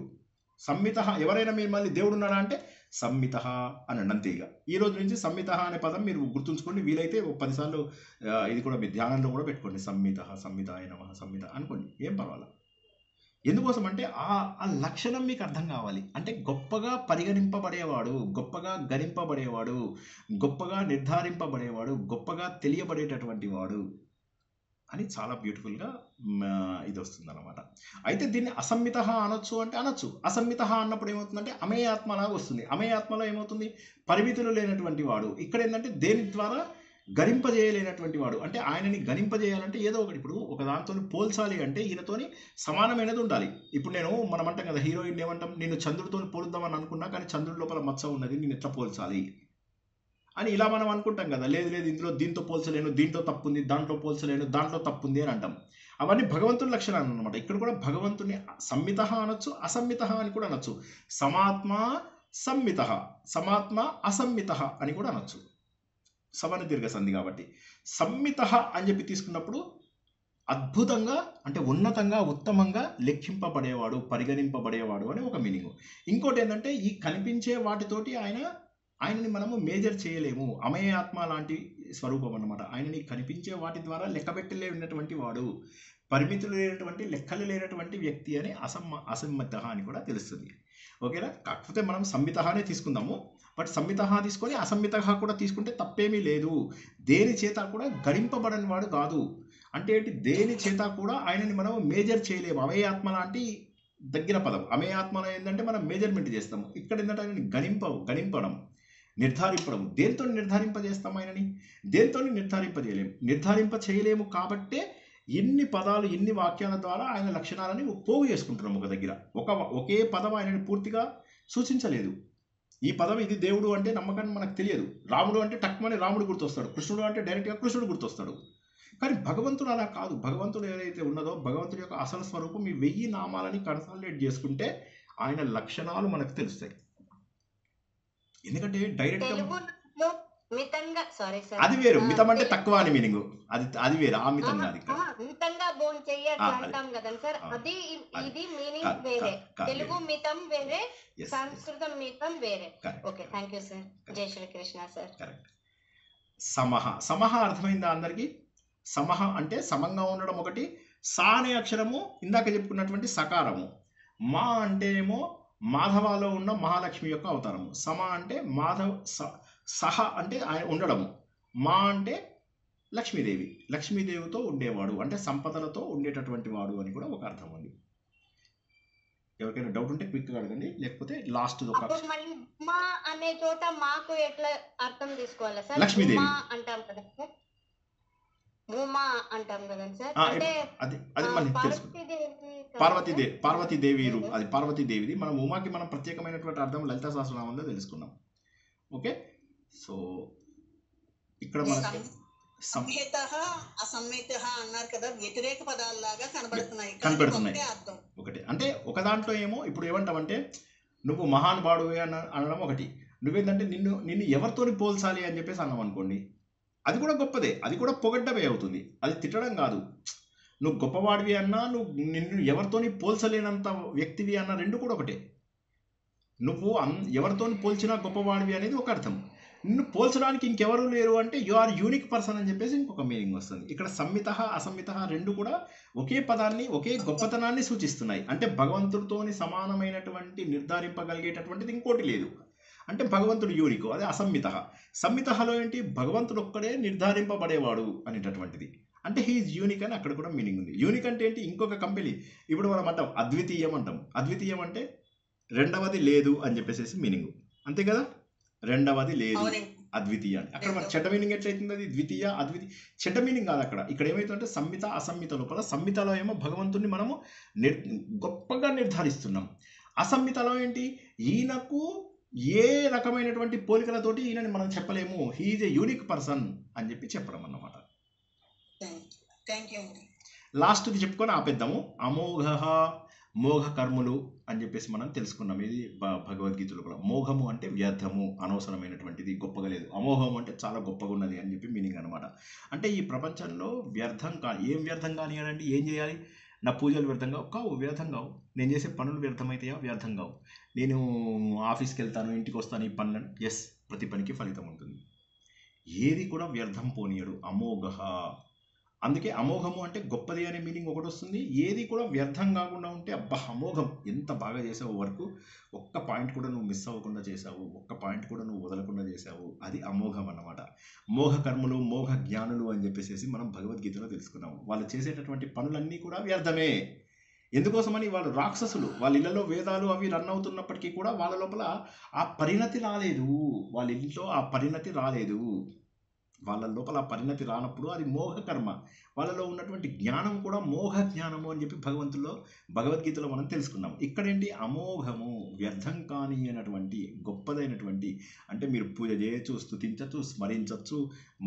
A: సంమిత. ఎవరైనా మీరు మళ్ళీ దేవుడు ఉన్నాడా అంటే సంమిత అనండి అంతే. ఇక ఈ రోజు నుంచి సంమిత అనే పదం మీరు గుర్తుంచుకోండి. వీలైతే 10 సార్లు ఇది కూడా మీ ధ్యానంలో కూడా పెట్టుకోండి. సంమిత, సంమితాయ నమః, సంమిత అనుకోండి, ఏం పర్వాలేదు. ఎందుకోసం అంటే ఆ లక్షణం మీకు అర్థం కావాలి. అంటే గొప్పగా పరిగణింపబడేవాడు, గొప్పగా గణింపబడేవాడు, గొప్పగా నిర్ధారింపబడేవాడు, గొప్పగా తెలియబడేటటువంటి వాడు అని చాలా బ్యూటిఫుల్గా ఇది వస్తుంది అనమాట. అయితే దీన్ని అసమ్మిత అనొచ్చు అంటే అనొచ్చు. అసమ్మిత అన్నప్పుడు ఏమవుతుందంటే అమేయాత్మలాగా వస్తుంది. అమేయాత్మలో ఏమవుతుంది, పరిమితులు లేనటువంటి వాడు. ఇక్కడ ఏంటంటే దేని ద్వారా గణింపజేయలేనటువంటి వాడు. అంటే ఆయనని గణింపజేయాలంటే ఏదో ఒకటి, ఇప్పుడు ఒక దాంతో పోల్చాలి అంటే ఈయనతోని సమానమైనది ఉండాలి. ఇప్పుడు మనం అంటాం కదా, హీరోయిన్ ఏమంటాం, నేను చంద్రుడితో పోలుద్దామని అనుకున్నా కానీ చంద్రుడి లోపల మచ్చ ఉన్నది, నేను ఎట్లా పోల్చాలి అని ఇలా మనం అనుకుంటాం కదా. లేదు ఇందులో దీంతో పోల్చలేను, దీంట్లో తప్పు ఉంది, దాంట్లో పోల్చలేను, దాంట్లో తప్పు ఉంది అని అంటాం. అవన్నీ భగవంతుని లక్షణాలు అనమాట. ఇక్కడ కూడా భగవంతుని సంమిత అనొచ్చు, అసమ్మిత అని కూడా అనొచ్చు. సమాత్మ సంమిత, సమాత్మ అసమ్మిత అని కూడా అనొచ్చు. సవర్ణ దీర్ఘ సంధి కాబట్టి సంమిత అని చెప్పి తీసుకున్నప్పుడు అద్భుతంగా అంటే ఉన్నతంగా, ఉత్తమంగా లెక్కింపబడేవాడు, పరిగణింపబడేవాడు అని ఒక మీనింగ్. ఇంకోటి ఏంటంటే ఈ కనిపించే వాటితోటి ఆయనని మనము మేజర్ చేయలేము. అమేయాత్మ లాంటి స్వరూపం అన్నమాట. ఆయనని కనిపించే వాటి ద్వారా లెక్కబెట్టలేనటువంటి వాడు, పరిమితులు లేనటువంటి, లెక్కలు లేనటువంటి వ్యక్తి అని అసమ్మిత అని కూడా తెలుస్తుంది. ఓకేనా? కాకపోతే మనం సంమితనే తీసుకుందాము. బట్ సంమిత తీసుకొని అసమ్మిత కూడా తీసుకుంటే తప్పేమీ లేదు. దేని చేత కూడా గణింపబడని వాడు కాదు. అంటే ఏంటి, దేని చేత కూడా ఆయనని మనం మేజర్ చేయలేము. అమేయాత్మ లాంటి దగ్గర పదం. అమేయాత్మలో ఏంటంటే మనం మేజర్మెంట్ చేస్తాము. ఇక్కడ ఏంటంటే ఆయనని గణింపడం, నిర్ధారింపడం. దేంతో నిర్ధారింపజేస్తాం ఆయనని? దేంతో నిర్ధారింప చేయలేము కాబట్టే ఎన్ని పదాలు, ఎన్ని వాక్యాల ద్వారా ఆయన లక్షణాలని పోగు చేసుకుంటున్నాం ఒక దగ్గర. ఒకే పదం ఆయనని పూర్తిగా సూచించలేదు. ఈ పదం ఇది దేవుడు అంటే నమ్మకాన్ని మనకు తెలియదు. రాముడు అంటే టక్మని రాముడు గుర్తొస్తాడు, కృష్ణుడు అంటే డైరెక్ట్గా కృష్ణుడు గుర్తొస్తాడు. కానీ భగవంతుడు అలా కాదు. భగవంతుడు ఏదైతే ఉన్నదో భగవంతుడి యొక్క అసలు స్వరూపం ఈ 1000 నామాలని కన్సాలిడేట్ చేసుకుంటే ఆయన లక్షణాలు మనకు తెలుస్తాయి. ఎందుకంటే డైరెక్ట్గా
B: తెలుగులో మితంగా సారీ సార్
A: అది వేరు, మితం అంటే తక్కువ అని మీనింగ్, అది వేరు, ఆ మితం కాదు ఇక్కడ.
B: మితంగా భోజనం చెయ్యట్లా అంటాం కదండి సార్, అది ఇది మీనింగ్ వేరే. తెలుగు మితం వేరే, సంస్కృతం మితం వేరే. Okay, thank you sir. జై శ్రీకృష్ణ సార్.
A: కరెక్ట్. సమహ, సమహ అర్థమైందా అందరికీ? సమహ అంటే సమంగా ఉండడం ఒకటి. సా అనే అక్షరము ఇందాక చెప్పుకున్నటువంటి సకారము. మా అంటే ఏమో మాధవాలో ఉన్న మహాలక్ష్మి యొక్క అవతారము. సమ అంటే సహ అంటే ఆయన ఉండడము. మా అంటే లక్ష్మీదేవి, లక్ష్మీదేవితో ఉండేవాడు అంటే సంపదలతో ఉండేటటువంటి వాడు అని కూడా ఒక అర్థం ఉంది. ఎవరికైనా డౌట్ ఉంటే క్విక్గా అడగండి, లేకపోతే లాస్ట్
B: మా అనే చోట మాకు ఎట్లా అర్థం తీసుకోవాలా సార్?
A: లక్ష్మీదేవి
B: అంటాం కదా సార్, ఉమా అంటాం కదండి సార్. అంటే
A: అది మనకి తెలుసు. పార్వతీదేవి రూపం, అది పార్వతీదేవిది. మనం ఉమాకి మనం ప్రత్యేకమైనటువంటి అర్థం లలితా సహస్రనామంలో తెలుసుకున్నాం. ఓకే, సో ఇక్కడ మనకి
C: అన్నారు కదా, వ్యతిరేక పదాలలాగా కనబడుతున్నాయి.
A: ఒకటి అంటే ఒక దాంట్లో ఏమో ఇప్పుడు ఏమంటామంటే నువ్వు మహానుభావుడు అనడం ఒకటి, నువ్వేంటంటే నిన్ను ఎవరితోని పోల్చాలి అని చెప్పేసి అన్నాం అనుకోండి, అది కూడా గొప్పదే, అది కూడా పొగడ్డమే అవుతుంది, అది తిట్టడం కాదు. నువ్వు గొప్పవాడివి అన్నా, నిన్ను ఎవరితోని పోల్చలేనంత వ్యక్తివి అన్న, రెండు కూడా ఒకటే. నువ్వు ఎవరితోని పోల్చినా గొప్పవాడివి అనేది ఒక అర్థం. నిన్ను పోల్చడానికి ఇంకెవరు లేరు అంటే యు ఆర్ యూనిక్ పర్సన్ అని చెప్పేసి ఇంకొక మీనింగ్ వస్తుంది. ఇక్కడ సంహిత అసంహిత రెండు కూడా ఒకే పదాన్ని, ఒకే గొప్పతనాన్ని సూచిస్తున్నాయి. అంటే భగవంతుడితోని సమానమైనటువంటి నిర్ధారింపగలిగేటటువంటిది ఇంకోటి లేదు. అంటే భగవంతుడు యూనిక్, అదే అసంహిత. సంహితలో ఏంటి, భగవంతుడు ఒక్కడే నిర్ధారింపబడేవాడు అనేటటువంటిది. అంటే హీఈస్ యూనిక్ అని అక్కడ కూడా మీనింగ్ ఉంది. యూనిక్ అంటే ఏంటి, ఇంకొక కంపెనీ. ఇప్పుడు మనం అంటాం అద్వితీయం అంటాం. అద్వితీయం అంటే రెండవది లేదు అని చెప్పేసి మీనింగ్, అంతే కదా. రెండవది లేదు, అద్వితీయ అంటే అక్కడ మన చెడ్డ మీనింగ్ ఎట్లయితుంది, అది ద్వితీయ అద్వితీయ చెడ్డ మీనింగ్ కాదు అక్కడ. ఇక్కడ ఏమవుతుందంటే సంహిత అసంహిత లోపల, సంహితలో ఏమో భగవంతుడిని మనము గొప్పగా నిర్ధారిస్తున్నాం. అసంహితలో ఏంటి, ఈయనకు ఏ రకమైనటువంటి పోలికలతోటి ఈయనని మనం చెప్పలేము, హీఈస్ ఏ యూనిక్ పర్సన్ అని చెప్పి చెప్పడం అన్నమాట. లాస్ట్ది చెప్పుకొని ఆపేద్దాము. అమోఘ, మోఘ కర్ములు అని చెప్పేసి మనం తెలుసుకున్నాం. ఇది భగవద్గీతలో కూడా. మోఘము అంటే వ్యర్థము, అనవసరమైనటువంటిది, గొప్పగా లేదు. అమోఘము అంటే చాలా గొప్పగా ఉన్నది అని చెప్పి మీనింగ్ అనమాట. అంటే ఈ ప్రపంచంలో వ్యర్థం ఏం వ్యర్థం కానివ్వండి, ఏం చేయాలి, నా పూజలు వ్యర్థం కావు, వ్యర్థం కావు. నేను చేసే పనులు వ్యర్థమైతాయా, వ్యర్థం కావు. నేను ఆఫీస్కి వెళ్తాను, ఇంటికి వస్తాను, ఈ పనులను, ఎస్, ప్రతి పనికి ఫలితం ఉంటుంది. ఏది కూడా వ్యర్థం పోనీయడు. అమోఘ, అందుకే అమోఘము అంటే గొప్పది అనే మీనింగ్ ఒకటి వస్తుంది. ఏది కూడా వ్యర్థం కాకుండా ఉంటే అబ్బా అమోఘం, ఎంత బాగా చేసావు వర్క్, ఒక్క పాయింట్ కూడా నువ్వు మిస్ అవ్వకుండా చేసావు, ఒక్క పాయింట్ కూడా నువ్వు వదలకుండా చేసావు, అది అమోఘం అన్నమాట. మోఘ కర్మలు, మోఘ జ్ఞానులు అని చెప్పేసి మనం భగవద్గీతలో తెలుసుకున్నాము. వాళ్ళు చేసేటటువంటి పనులన్నీ కూడా వ్యర్థమే. ఎందుకోసమని, వాళ్ళు రాక్షసులు, వాళ్ళ ఇళ్లలో వేదాలు అవి రన్ అవుతున్నప్పటికీ కూడా వాళ్ళ లోపల ఆ పరిణతి రాలేదు, వాళ్ళ ఇంట్లో ఆ పరిణతి రాలేదు. వాళ్ళ లోపల ఆ పరిణతి రానప్పుడు అది మోహ కర్మ. వాళ్ళలో ఉన్నటువంటి జ్ఞానం కూడా మోహ జ్ఞానము అని చెప్పి భగవద్గీతలో మనం తెలుసుకున్నాం. ఇక్కడేంటి, అమోఘము, వ్యర్థం కాని అయినటువంటి గొప్పదైనటువంటి. అంటే మీరు పూజ చేయొచ్చు, స్తుతించవచ్చు, స్మరించవచ్చు,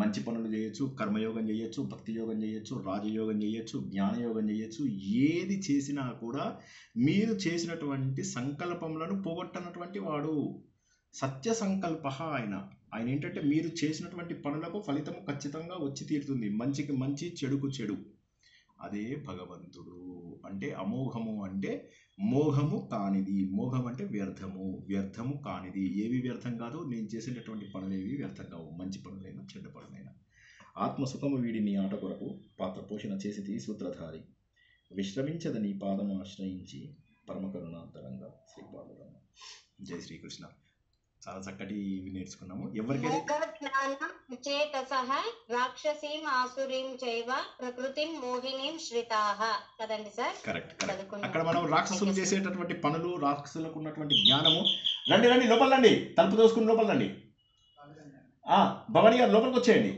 A: మంచి పనులు చేయొచ్చు, కర్మయోగం చేయొచ్చు, భక్తి యోగం చేయొచ్చు, రాజయోగం చేయొచ్చు, జ్ఞానయోగం చేయొచ్చు. ఏది చేసినా కూడా మీరు చేసినటువంటి సంకల్పములను పోగొట్టనటువంటి వాడు సత్య సంకల్ప. ఆయన ఏంటంటే మీరు చేసినటువంటి పనులకు ఫలితము ఖచ్చితంగా వచ్చి తీరుతుంది. మంచికి మంచి, చెడుకు చెడు. అదే భగవంతుడు. అంటే అమోఘము అంటే మోహము కానిది. మోహం అంటే వ్యర్థము, వ్యర్థము కానిది. ఏవి వ్యర్థం కాదు, నేను చేసేటటువంటి పనులు ఏవి వ్యర్థం కావు, మంచి పనులైనా చెడ్డ పనులైనా. ఆత్మసుఖము వీడిని ఆట కొరకు పాత్ర పోషణ చేసి సూత్రధారి, విశ్రమించదని పాదము ఆశ్రయించి పరమకరుణాంతరంగా శ్రీపాదురామ. జై శ్రీకృష్ణ. చాలా చక్కటి నేర్చుకున్నాము. ఎవరికైనా
B: రాక్షసీం ఆసురీం చైవ ప్రకృతిం మోహినీం శ్రితాః కదండి సార్.
A: కరెక్ట్. అక్కడ మనం రాక్షసులు చేసేటటువంటి పనులు, రాక్షసులకు ఉన్నటువంటి జ్ఞానము. రండి లోపల రండి, తలుపు దోసుకుని లోపల రండి. భవానీ గారు లోపలికి వచ్చేయండి,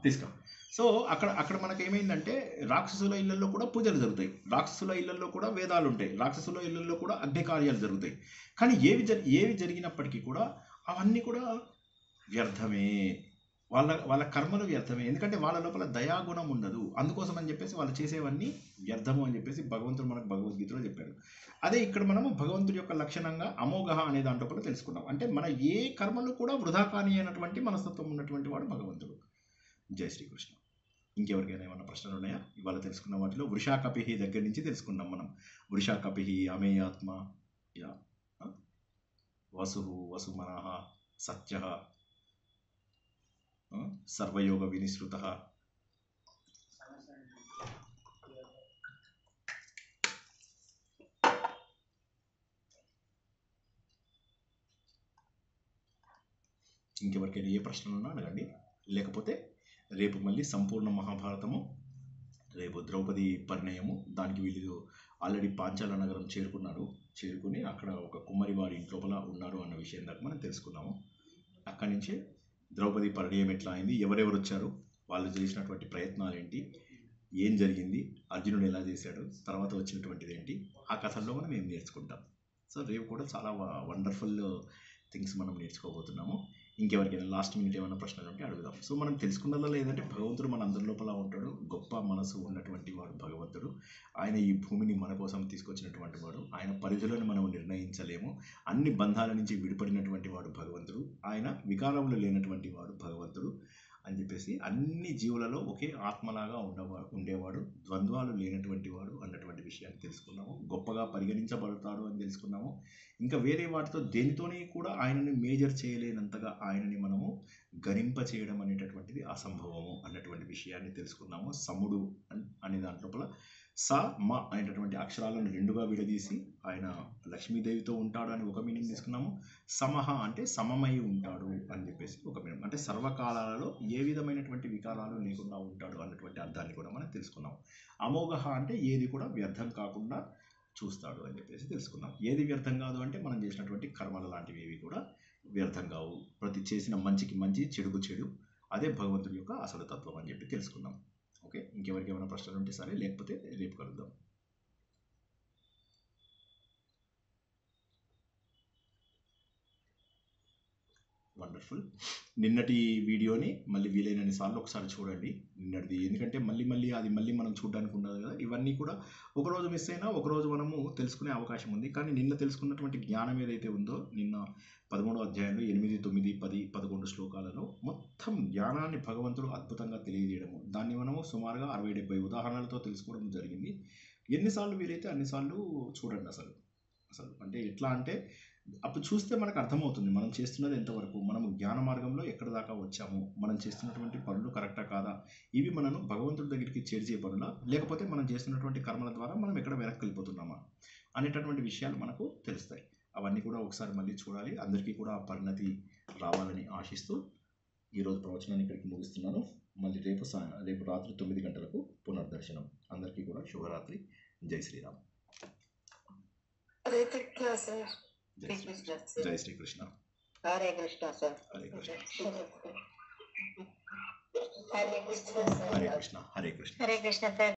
A: తీసుకో. సో అక్కడ అక్కడ మనకి ఏమైందంటే రాక్షసుల ఇళ్లలో కూడా పూజలు జరుగుతాయి, రాక్షసుల ఇళ్లలో కూడా వేదాలు ఉంటాయి, రాక్షసుల ఇళ్లలో కూడా అగ్ని కార్యాలు జరుగుతాయి. కానీ ఏవి జరిగినప్పటికీ కూడా అవన్నీ కూడా వ్యర్థమే, వాళ్ళ కర్మలు వ్యర్థమే. ఎందుకంటే వాళ్ళ లోపల దయాగుణం ఉండదు. అందుకోసం అని చెప్పేసి వాళ్ళు చేసేవన్నీ వ్యర్థము అని చెప్పేసి భగవంతుడు మనకు భగవద్గీతలో చెప్పాడు. అదే ఇక్కడ మనము భగవంతుడి యొక్క లక్షణంగా అమోఘ అనే దాంట్లో కూడా తెలుసుకున్నాం. అంటే మన ఏ కర్మలు కూడా వృధా కాని అయినటువంటి మనస్తత్వం ఉన్నటువంటి వాడు భగవంతుడు. జై శ్రీకృష్ణ. ఇంకెవరికైనా ఏమైనా ప్రశ్నలు ఉన్నాయా? ఇవాళ తెలుసుకున్న వాటిలో వృషాకపిహి దగ్గర నుంచి తెలుసుకున్నాం మనం. వృషాకపిహి, అమేయాత్మ, వసు, వసుమనః, సత్య, సర్వయోగ వినిశ్రుత, ఇంకెవరికైనా ఏ ప్రశ్నలు ఉన్నా అడగండి. లేకపోతే రేపు మళ్ళీ సంపూర్ణ మహాభారతము, రేపు ద్రౌపది పరిణయము, దానికి వీళ్ళు ఆల్రెడీ పాంచాల నగరం చేరుకుని అక్కడ ఒక కుమ్మరి వారి ఇంట్లోపల ఉన్నారు అన్న విషయం దాకా మనం తెలుసుకున్నాము. అక్కడి నుంచి ద్రౌపది పరిణయం ఎట్లా అయింది, ఎవరెవరు వచ్చారు, వాళ్ళు చేసినటువంటి ప్రయత్నాలు ఏంటి, ఏం జరిగింది, అర్జునుడు ఎలా చేశాడు, తర్వాత వచ్చినటువంటిది ఏంటి, ఆ కథల్లో మనం ఏం నేర్చుకుంటాం. సో రేపు కూడా చాలా వండర్ఫుల్ థింగ్స్ మనం నేర్చుకోబోతున్నాము. ఇంకెవరికైనా లాస్ట్ మినిట్ ఏమైనా ప్రశ్నలు ఉంటే అడుగుదాం. సో మనం తెలుసుకున్నదో ఏదంటే భగవంతుడు మన అందరి లోపల ఉంటాడు, గొప్ప మనసు ఉన్నటువంటి వాడు భగవంతుడు. ఆయన ఈ భూమిని మన కోసం తీసుకొచ్చినటువంటి వాడు. ఆయన పరిధులను మనం నిర్ణయించలేము. అన్ని బంధాల నుంచి విడిపడినటువంటి వాడు భగవంతుడు. ఆయన వికారములు లేనటువంటి వాడు భగవంతుడు అని చెప్పేసి అన్ని జీవులలో ఒకే ఆత్మలాగా ఉండేవాడు, ద్వంద్వాలు లేనటువంటి వాడు అన్నటువంటి విషయాన్ని తెలుసుకున్నాము. గొప్పగా పరిగణించబడతాడు అని తెలుసుకున్నాము. ఇంకా వేరే వాటితో దేనితోనే కూడా ఆయనని మేజర్ చేయలేనంతగా ఆయనని మనము గణింప చేయడం అనేటటువంటిది అసంభవము అన్నటువంటి విషయాన్ని తెలుసుకున్నాము. సముడు అనే దాంట్లోపల స మ అనేటటువంటి అక్షరాలను రెండుగా విడదీసి ఆయన లక్ష్మీదేవితో ఉంటాడు అని ఒక మీనింగ్ తీసుకున్నాము. సమహ అంటే సమమై ఉంటాడు అని చెప్పేసి ఒక మీనింగ్, అంటే సర్వకాలాలలో ఏ విధమైనటువంటి వికారాలు లేకుండా ఉంటాడు అన్నటువంటి అర్థాన్ని కూడా మనం తెలుసుకున్నాం. అమోఘ అంటే ఏది కూడా వ్యర్థం కాకుండా చూస్తాడు అని చెప్పేసి తెలుసుకున్నాం. ఏది వ్యర్థం కాదు అంటే మనం చేసినటువంటి కర్మలు లాంటివి ఏవి కూడా వ్యర్థం కావు. ప్రతి చేసిన మంచికి మంచి, చెడుకు చెడు, అదే భగవంతుడి యొక్క అసలు తత్వం అని చెప్పి తెలుసుకున్నాం. ఓకే, ఇంకెవరికి ఏమైనా ప్రశ్నలు ఉంటే సరే, లేకపోతే రేపు కలుద్దాం. వండర్ఫుల్. నిన్నటి వీడియోని మళ్ళీ వీలైనన్ని సార్లు ఒకసారి చూడండి, నిన్నటిది. ఎందుకంటే మళ్ళీ మనం చూడడానికి ఉండదు కదా. ఇవన్నీ కూడా ఒకరోజు మిస్ అయినా ఒకరోజు మనము తెలుసుకునే అవకాశం ఉంది. కానీ నిన్న తెలుసుకున్నటువంటి జ్ఞానం ఏదైతే ఉందో, నిన్న 13వ అధ్యాయంలో 8, 9, 10, 11 శ్లోకాలలో మొత్తం జ్ఞానాన్ని భగవంతుడు అద్భుతంగా తెలియజేయడము, దాన్ని మనము సుమారుగా 60-70 ఉదాహరణలతో తెలుసుకోవడం జరిగింది. ఎన్నిసార్లు వీలైతే అన్నిసార్లు చూడండి. అసలు అంటే ఎట్లా అంటే అప్పుడు చూస్తే మనకు అర్థమవుతుంది మనం చేస్తున్నది ఎంతవరకు, మనము జ్ఞాన మార్గంలో ఎక్కడ దాకా వచ్చాము, మనం చేస్తున్నటువంటి పనులు కరెక్టా కాదా, ఇవి మనను భగవంతుడి దగ్గరికి చేర్చే పనులా, లేకపోతే మనం చేస్తున్నటువంటి కర్మల ద్వారా మనం ఎక్కడ వెనక్కి వెళ్ళిపోతున్నామా అనేటటువంటి విషయాలు మనకు తెలుస్తాయి. అవన్నీ కూడా ఒకసారి మళ్ళీ చూడాలి. అందరికీ కూడా ఆ పరిణతి రావాలని ఆశిస్తూ ఈరోజు ప్రవచనాన్ని ఇక్కడికి ముగిస్తున్నాను. మళ్ళీ రేపు రాత్రి 9 గంటలకు పునర్దర్శనం. అందరికీ కూడా శుభరాత్రి. జై శ్రీరామ్.
B: హరే కృష్ణ సార్.
A: జై Shrikrishna.
B: Hare Krishna sir.
A: Hare Krishna.
B: Hare Krishna sir.
A: Hare Krishna. Hare Krishna.
B: Hare Krishna sir.